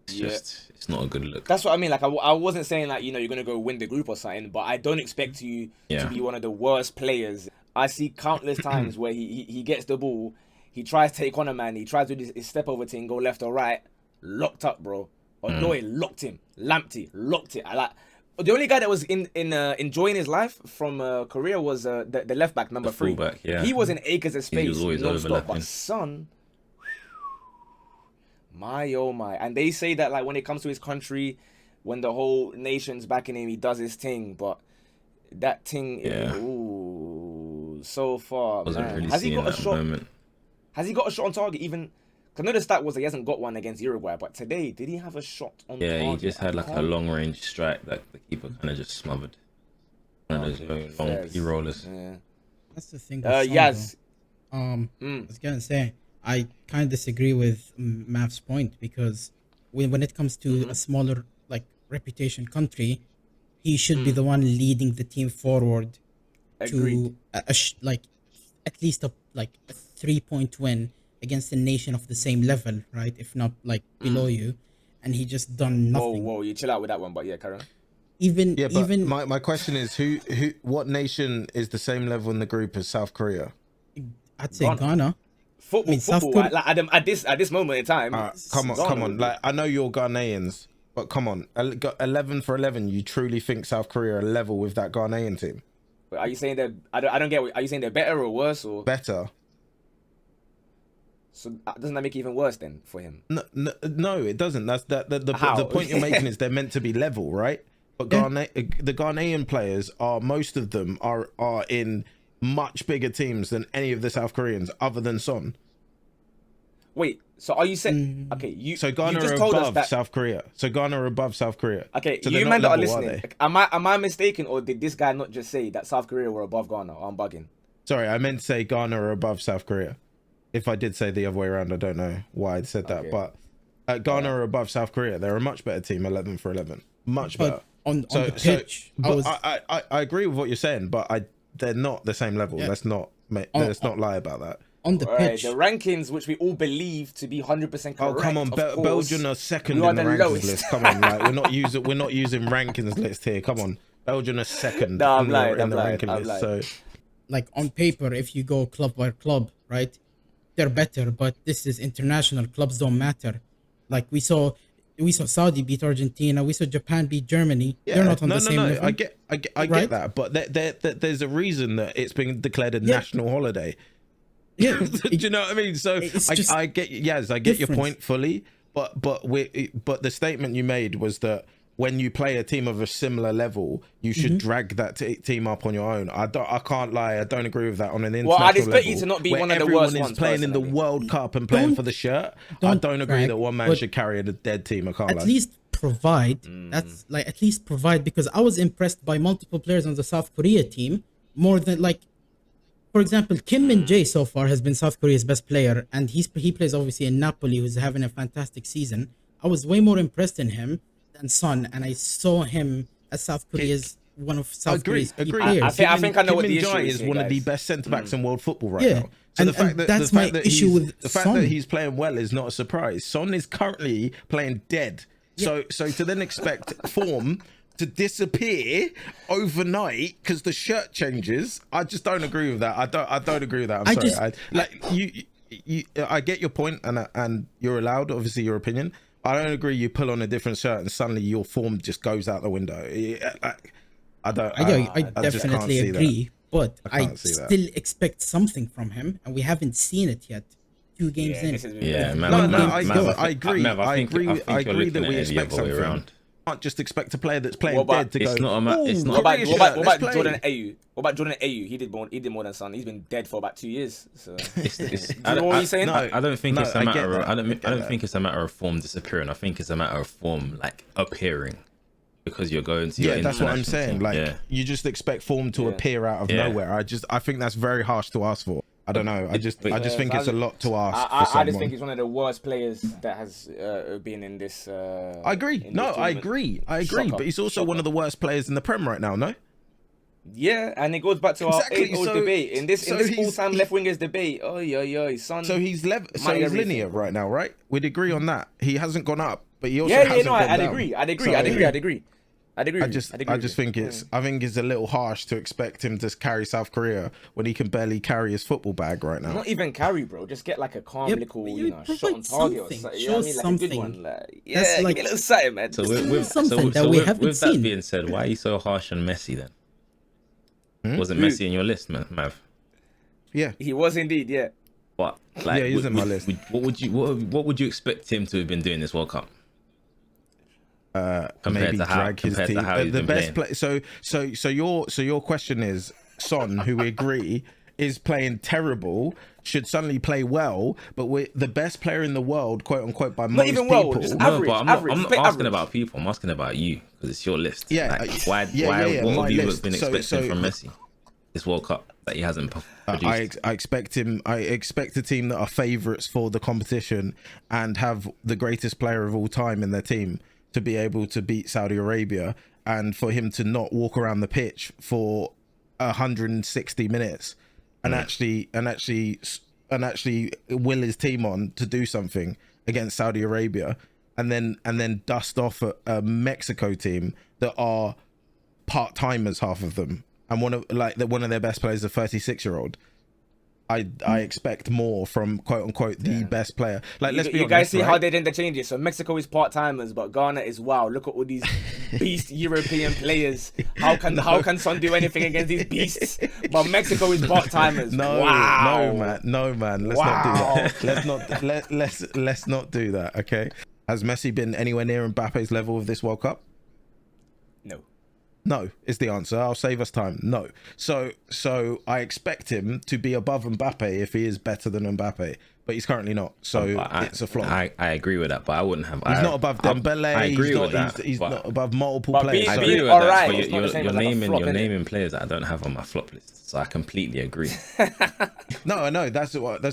It's not a good look. That's what I mean. Like, I wasn't saying like, you're gonna go win the group or something, but I don't expect you to be one of the worst players. I see countless times where he gets the ball, he tries to take on a man, he tries to do his step over thing, go left or right, locked up, bro. Odoy locked him, Lamptey locked it. The only guy that was enjoying his life from Korea was the left back number 3. Fullback, yeah. He was in acres of space, was always non-stop, overlapping. but Son. My oh my. And they say that like when it comes to his country, when the whole nation's backing him, he does his thing, but that thing so far, Wasn't man. really Has he seeing got a that shot? moment. Has he got a shot on target even? Cause I know the stat was that he hasn't got one against Uruguay, but today did he have a shot on target? Yeah, he just had like a long range strike that the keeper kind of just smothered. One of those very long P rollers. Yeah. That's the thing. With Son, Yaz. though. I was gonna say I kind of disagree with Mav's point because when it comes to a smaller like reputation country, he should be the one leading the team forward Agreed. to like at least a 3-point win against a nation of the same level, right? If not like below you, and he just done nothing. Whoa, you chill out with that one, but yeah, Karen. Even my question is what nation is the same level in the group as South Korea? I'd say Ghana. Football, South football. Korea- Like, at this moment in time. Come Ghana on. Like I know you're Ghanaians, but come on, 11 for 11. You truly think South Korea are level with that Ghanaian team? But are you saying that I don't get? Are you saying they're better or worse or? Better. So doesn't that make it even worse then for him? No, it doesn't. That's the How? point you're making is they're meant to be level, right? But the Ghanaian players most of them are in much bigger teams than any of the South Koreans, other than Son. Wait, so are you saying? Okay, So you Ghana just are told us above that. South Korea. So Ghana are above South Korea. Okay, so you they're man not that are level, listening. they? Am I mistaken, or did this guy not just say that South Korea were above Ghana? Or I'm bugging. Sorry, I meant to say Ghana are above South Korea. If I did say the other way around, I don't know why I said that. Okay. But Ghana are above South Korea. They're a much better team, 11 for 11. Much better. But on the pitch, I agree with what you're saying, but they're not the same level. Yeah. Let's not lie about that. on the Alright, pitch. the rankings, which we all believe to be 100% correct. Oh come on, of course, Belgium are second we are in the the rankings lowest. list. Come on, like we're not using rankings list here. Come on, Belgium are second No, I'm in lying, the I'm lying, ranking I'm list. lying. So Like on paper, if you go club by club, right, they're better. But this is international. Clubs don't matter. Like we saw Saudi beat Argentina. We saw Japan beat Germany. They're not on the same level. I get right? that, but there's a reason that it's been declared a national holiday. Yeah, Do you know what I mean? So it's just I get I get your difference. point fully, but the statement you made was that when you play a team of a similar level, you should drag that team up on your own. I can't lie, I don't agree with that on an international Well, I'd expect level, you to not be where one of the everyone worst is ones, playing in the personally. World Cup and playing Don't- for the shirt. I don't agree drag, that one man but should carry a dead team. I can't at lie. least provide. That's like at least provide, because I was impressed by multiple players on the South Korea team more than like, for example, Kim Min Jae so far has been South Korea's best player, and he plays obviously in Napoli, who's having a fantastic season. I was way more impressed in him than Son, and I saw him as South Korea's one of South Agree. Korea's key Agree. players. I think I know what the Kim issue Min-jae is is here, one of the guys. best centre backs in world football right Yeah. now. So And that's my issue with the fact Son. that he's playing well is not a surprise. Son is currently playing dead. So to then expect form to disappear overnight because the shirt changes, I just don't agree with that. I don't agree with that. I'm sorry. I get your point, and you're allowed, obviously, your opinion. I don't agree. You pull on a different shirt and suddenly your form just goes out the window. I definitely agree, but I still expect something from him, and we haven't seen it yet. 2 games in. Yeah, No, I agree. I agree that we expect something. Can't just expect a player that's playing dead to it's go. Not a it's What not. about Jordan Ayew? What about Jordan Ayew? He did more than Son. He's been dead for about 2 years. So you know what he's saying? I don't think it's a matter of. I don't that. think it's a matter of form disappearing. I think it's a matter of form like appearing, because you're going to. Yeah, your that's what I'm international saying. team. Like you just expect form to appear out of nowhere. I think that's very harsh to ask for. I don't know. I just think it's a lot to ask. I just think he's one of the worst players that has been in this. I agree. I agree. But he's also one of the worst players in the Prem right now. No. Yeah, and it goes back to our age-old debate in this all-time left wingers debate. Oh, Son. So he's linear right now, right? We'd agree on that. He hasn't gone up, but he also hasn't gone I'd down. agree. I'd agree. I just think it's a little harsh to expect him to carry South Korea when he can barely carry his football bag right now. Not even carry, bro. Just get like a calm little, shot on target or something. Show something. Like a good one. That's give me a little something, man. So with that being said, why are you so harsh on Messi then? Wasn't Messi in your list, man, Mav? Yeah, he was indeed. Yeah. What? Like, he's in my list. What would you expect him to have been doing this World Cup? Maybe drag his team. The best player. So your question is Son, who we agree is playing terrible, should suddenly play well, but we're the best player in the world, quote unquote, by most people. Well, just average, I'm not asking about people. I'm asking about you because it's your list. Yeah. Like, what have you been expecting from Messi this World Cup that he hasn't produced? I expect him. I expect a team that are favourites for the competition and have the greatest player of all time in their team to be able to beat Saudi Arabia, and for him to not walk around the pitch for 160 minutes and actually will his team on to do something against Saudi Arabia, and then dust off a Mexico team that are part-timers, half of them, and one of their best players, a 36-year-old. I expect more from quote unquote the best player. Like, let's be honest, you guys see right? how they did the changes. So Mexico is part timers, but Ghana is wow. Look at all these beast European players. How can Son do anything against these beasts? But Mexico is part timers. No, no man. Let's not do that. Let's not do that. Okay. Has Messi been anywhere near Mbappe's level of this World Cup? No is the answer. I'll save us time. No. So I expect him to be above Mbappe if he is better than Mbappe, but he's currently not. So it's a flop. I agree with that, but I wouldn't have. He's not above Dembele. I agree with that. He's not above multiple players. I agree with that. But you're naming players that I don't have on my flop list, so I completely agree. No, I know. That's what.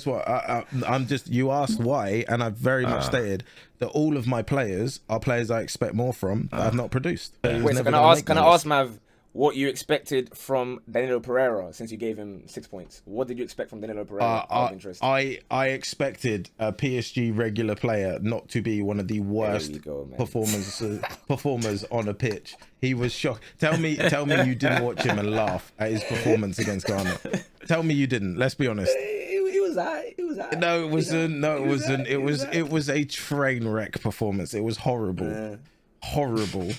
I'm just. You asked why, and I've very much stated that all of my players are players I expect more from that I've not produced. Wait, so can I ask Mav what you expected from Danilo Pereira since you gave him 6 points? What did you expect from Danilo Pereira? Out of interest. I expected a PSG regular player not to be one of the worst performers on a pitch. He was shocked. Tell me you didn't watch him and laugh at his performance against Ghana. Tell me you didn't. Let's be honest. It was alright. No, it wasn't. It was a train wreck performance. It was horrible. Horrible.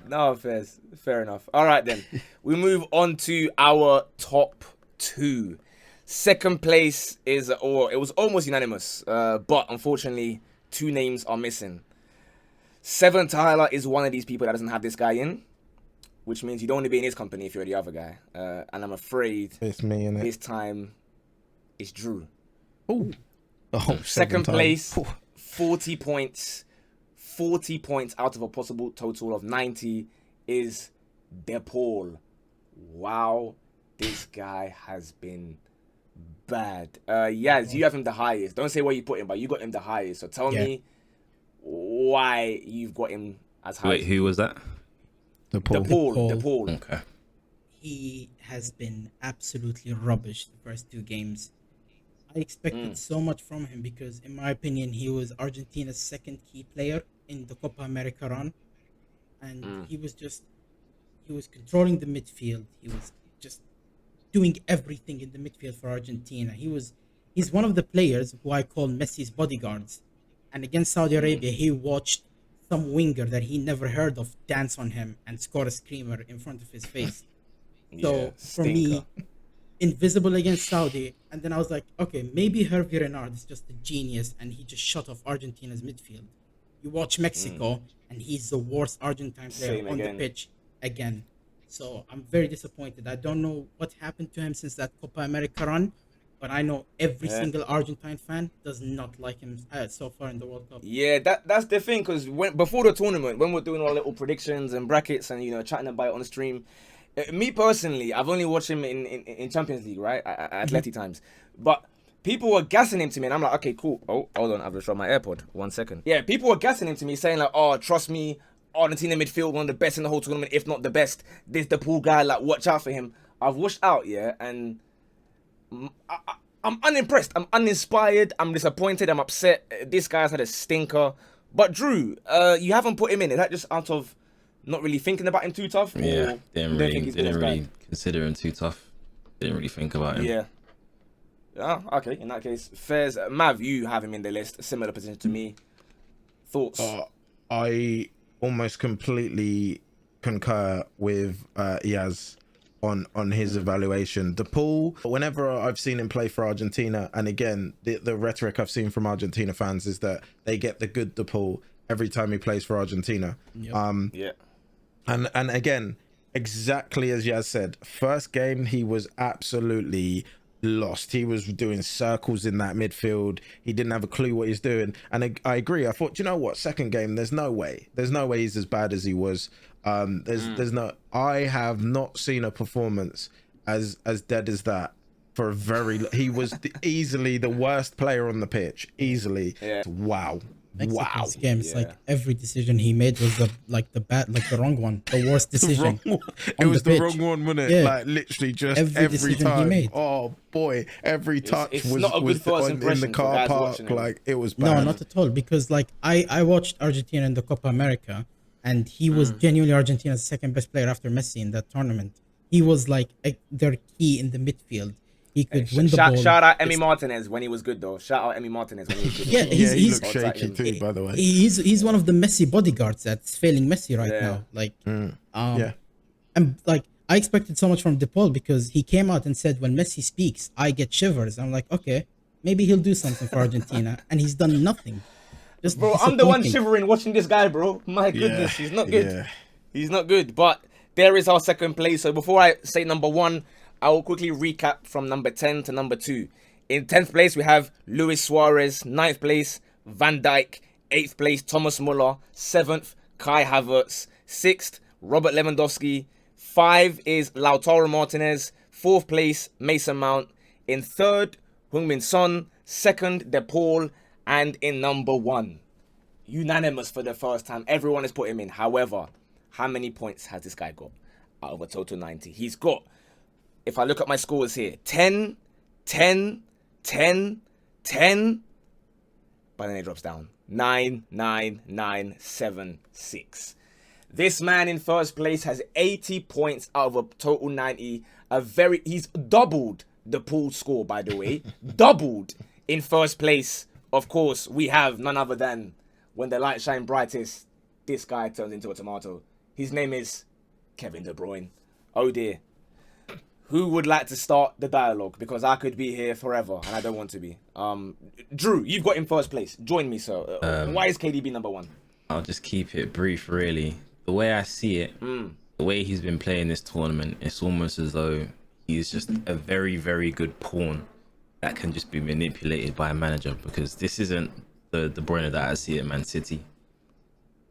No, fair enough. All right, then. We move on to our top 2. Second place it was almost unanimous, but unfortunately, 2 names are missing. Seven Tyler is one of these people that doesn't have this guy in, which means you don't want to be in his company if you're the other guy. And I'm afraid it's me, innit? This time it's Drew. Oh, second place, 40 points. 40 points out of a possible total of 90 is DePaul. Wow, this guy has been bad. Yaz, you have him the highest. Don't say where you put him, but you got him the highest. So tell me why you've got him as high. Wait, who was that? The Paul. The Paul. Okay. He has been absolutely rubbish the first two games. I expected so much from him because, in my opinion, he was Argentina's second key player in the Copa America run, and he was controlling the midfield. He was just doing everything in the midfield for Argentina. He's one of the players who I call Messi's bodyguards. And against Saudi Arabia, he watched some winger that he never heard of dance on him and score a screamer in front of his face. So for me, invisible against Saudi, and then I was like, okay, maybe Hervé Renard is just a genius and he just shut off Argentina's midfield. You watch Mexico and he's the worst Argentine player on the pitch again. So I'm very disappointed. I don't know what happened to him since that Copa America run, but I know every single Argentine fan does not like him so far in the World Cup. Yeah, that's the thing, because before the tournament, when we're doing our little predictions and brackets and, you know, chatting about it on the stream, me personally, I've only watched him in Champions League, right, at Atleti times, but people were gassing him to me, and I'm like, okay, cool. Oh, hold on, I've just dropped my AirPod. 1 second. Yeah, people were gassing him to me, saying like, oh, trust me, Argentina midfield, one of the best in the whole tournament, if not the best. This the pool guy, like, watch out for him. I've watched out, and I'm unimpressed. I'm uninspired. I'm disappointed. I'm upset. This guy's had a stinker. But Drew, you haven't put him in. Is that just out of not really thinking about him too tough? Yeah, didn't really consider him too tough. Didn't really think about him. Yeah. Okay, in that case, Fairs, Mav, you have him in the list. Similar position to me. Thoughts? I almost completely concur with Yaz on his evaluation. The Paul, whenever I've seen him play for Argentina, and again, the rhetoric I've seen from Argentina fans is that they get the good De Paul every time he plays for Argentina. Yep. And again, exactly as Yaz said, first game he was absolutely lost. He was doing circles in that midfield. He didn't have a clue what he's doing. And I agree. I thought, you know what? Second game, there's no way he's as bad as he was. There's no. I have not seen a performance as dead as that for a very. He was easily the worst player on the pitch. Easily. Yeah. Wow. Mexico's games, like every decision he made was the wrong one, the worst decision. It was the wrong one, wasn't it? Yeah. Like literally just every decision time. he made. Oh boy, every touch it's was not a good first in impression the for car guys park. watching him. Like it was bad. No, not at all. Because like I watched Argentina in the Copa America, and he was genuinely Argentina's second best player after Messi in that tournament. He was like their key in the midfield. He could win the ball. Shout out Emi Martinez when he was good, though. Shout out Emi Martinez when he was good. Yeah, he looks shaky too, by the way. He's one of the Messi bodyguards that's failing Messi right now. Like, and like I expected so much from De Paul because he came out and said, when Messi speaks, I get shivers. I'm like, okay, maybe he'll do something for Argentina, and he's done nothing. Just bro, I'm the one shivering watching this guy, bro. My goodness, he's not good. Yeah. He's not good. But there is our second place. So before I say number one, I will quickly recap from number 10 to number 2. In 10th place, we have Luis Suarez. 9th place, Van Dijk. 8th place, Thomas Muller. 7th, Kai Havertz. 6th, Robert Lewandowski. 5 is Lautaro Martinez. 4th place, Mason Mount. In 3rd, Heung-min Son. 2nd, De Paul. And in number 1, unanimous for the first time, everyone has put him in. However, how many points has this guy got out of a total 90? He's got, if I look at my scores here, 10, 10, 10, 10, but then it drops down. 9, 9, 9, 7, 6. This man in first place has 80 points out of a total 90. He's doubled the pool score, by the way. Doubled in first place. Of course, we have none other than, when the light shine brightest, this guy turns into a tomato. His name is Kevin De Bruyne. Oh dear. Who would like to start the dialogue? Because I could be here forever, and I don't want to be. Drew, you've got in first place. Join me, sir. Why is KDB number 1? I'll just keep it brief, really. The way I see it, the way he's been playing this tournament, it's almost as though he's just a very, very good pawn that can just be manipulated by a manager, because this isn't the Bruyne that I see at Man City.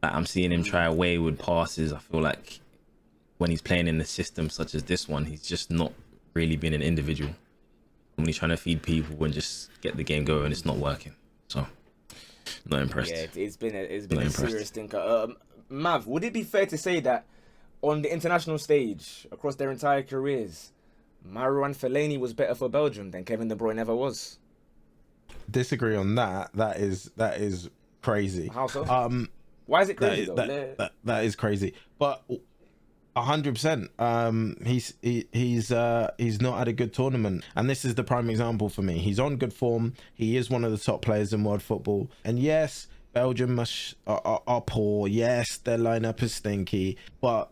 Like, I'm seeing him try wayward passes. I feel like when he's playing in the system such as this one, he's just not really been an individual. When he's trying to feed people and just get the game going, it's not working. So, not impressed. Yeah, it's been a serious stinker. Mav, would it be fair to say that on the international stage across their entire careers, Marouane Fellaini was better for Belgium than Kevin De Bruyne ever was. Disagree on that. That is crazy. How so? Why is it crazy though? That is crazy. But 100%. He's not had a good tournament, and this is the prime example for me. He's on good form. He is one of the top players in world football. And yes, Belgium are poor. Yes, their lineup is stinky. But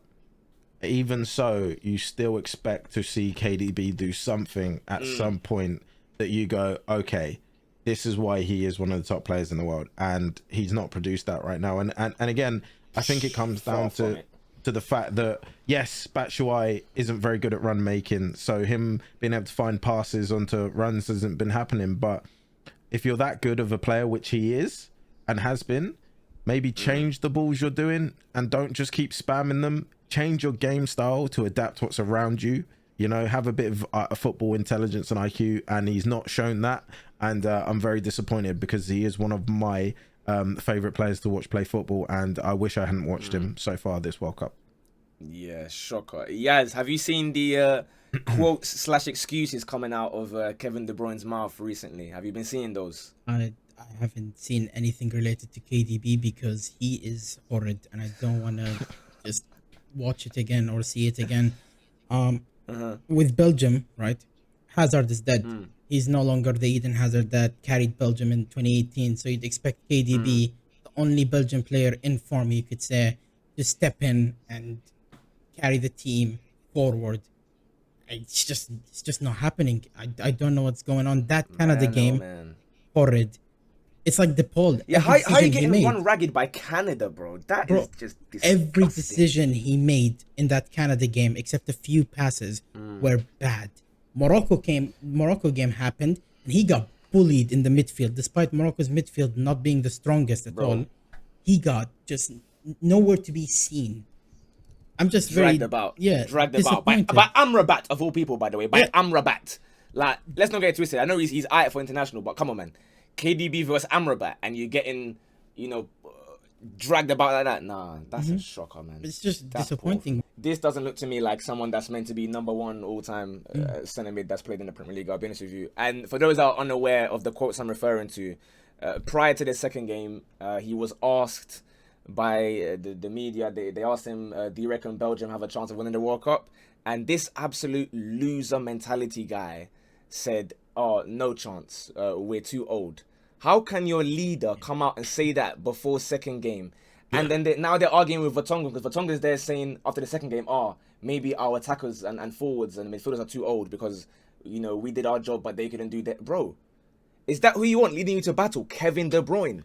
even so, you still expect to see KDB do something at some point that you go, okay, this is why he is one of the top players in the world, and he's not produced that right now. And again, I think it comes down to the fact that yes, Batshuayi isn't very good at run making, so him being able to find passes onto runs hasn't been happening. But if you're that good of a player, which he is and has been, maybe change the balls you're doing and don't just keep spamming them. Change your game style to adapt what's around you. You know, have a bit of football intelligence and IQ, and he's not shown that. And I'm very disappointed because he is one of my favorite players to watch play football, and I wish I hadn't watched him so far this World Cup. Yeah, shocker. Yaz, have you seen the quotes / excuses coming out of Kevin De Bruyne's mouth recently? Have you been seeing those? I haven't seen anything related to KDB because he is horrid, and I don't want to just watch it again or see it again. With Belgium, right? Hazard is dead. He's no longer the Eden Hazard that carried Belgium in 2018. So you'd expect KDB, the only Belgian player in form, you could say, to step in and carry the team forward. It's just not happening. I don't know what's going on. That Canada game, horrid. It's like the poll. Yeah, how you getting run ragged by Canada, bro? That is just disgusting. Every decision he made in that Canada game, except a few passes, were bad. Morocco game happened, and he got bullied in the midfield. Despite Morocco's midfield not being the strongest at all, he got just nowhere to be seen. I'm just dragged about by Amrabat of all people, by the way, Amrabat. Like, let's not get twisted. I know he's out for international, but come on, man. KDB versus Amrabat, and you're getting, dragged about like that. Nah, that's a shocker, man. It's just disappointing. Poor. This doesn't look to me like someone that's meant to be number one all-time centre mid that's played in the Premier League. I'll be honest with you. And for those that are unaware of the quotes I'm referring to, prior to the second game, he was asked by the media. They asked him, "Do you reckon Belgium have a chance of winning the World Cup?" And this absolute loser mentality guy said, "Oh, no chance. We're too old." How can your leader come out and say that before second game? And then now they're arguing with Vertonghen, because Vertonghen's there saying after the second game, maybe our attackers and forwards and midfielders are too old because, we did our job, but they couldn't do that. Bro, is that who you want leading you to battle? Kevin De Bruyne?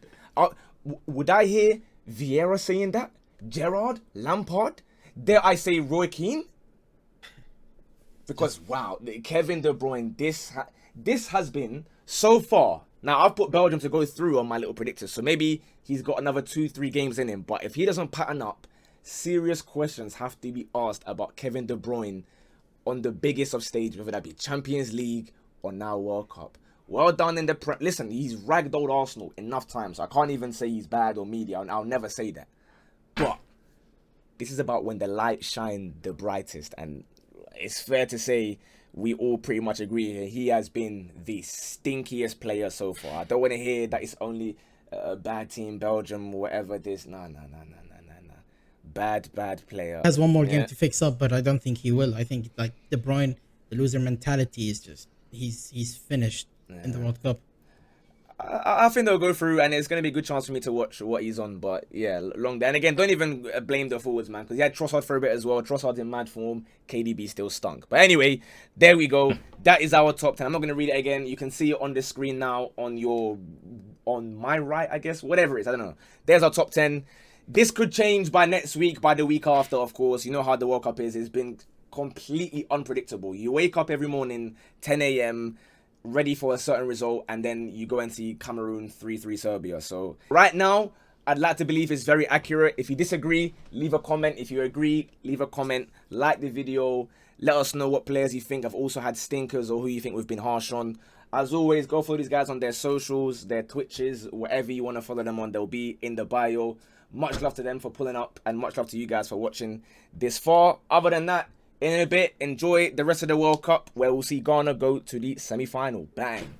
Would I hear Vieira saying that? Gerrard? Lampard? Dare I say Roy Keane? Because, wow, Kevin De Bruyne, this has been, so far, now I've put Belgium to go through on my little predictors, so maybe he's got another 2-3 games in him, but if he doesn't pattern up, serious questions have to be asked about Kevin De Bruyne on the biggest of stages, whether that be Champions League or now World Cup. Well done in the listen, he's ragged old Arsenal enough times, so I can't even say he's bad or media, and I'll never say that. But this is about when the light shine the brightest, and it's fair to say we all pretty much agree here. He has been the stinkiest player so far. I don't want to hear that it's only a bad team, Belgium, whatever this. Nah. Bad player. He has one more game to fix up, but I don't think he will. I think like De Bruyne, the loser mentality is just he's finished in the World Cup. I think they'll go through, and it's going to be a good chance for me to watch what he's on. But yeah, long day. And again, don't even blame the forwards, man, because he had Trossard for a bit as well. Trossard in mad form. KDB still stunk. But anyway, there we go. That is our top 10. I'm not going to read it again. You can see it on the screen now on my right, I guess. Whatever it is, I don't know. There's our top 10. This could change by next week, by the week after, of course. You know how the World Cup is. It's been completely unpredictable. You wake up every morning, 10 a.m., ready for a certain result, and then you go and see Cameroon 3-3 Serbia. So right now, I'd like to believe it's very accurate. If you disagree, leave a comment. If you agree, leave a comment. Like the video. Let us know what players you think have also had stinkers or who you think we've been harsh on. As always, go follow these guys on their socials, their Twitches, wherever you want to follow them on. They'll be in the bio. Much love to them for pulling up, and much love to you guys for watching this far. Other than that, in a bit, enjoy the rest of the World Cup, where we'll see Ghana go to the semi-final. Bang.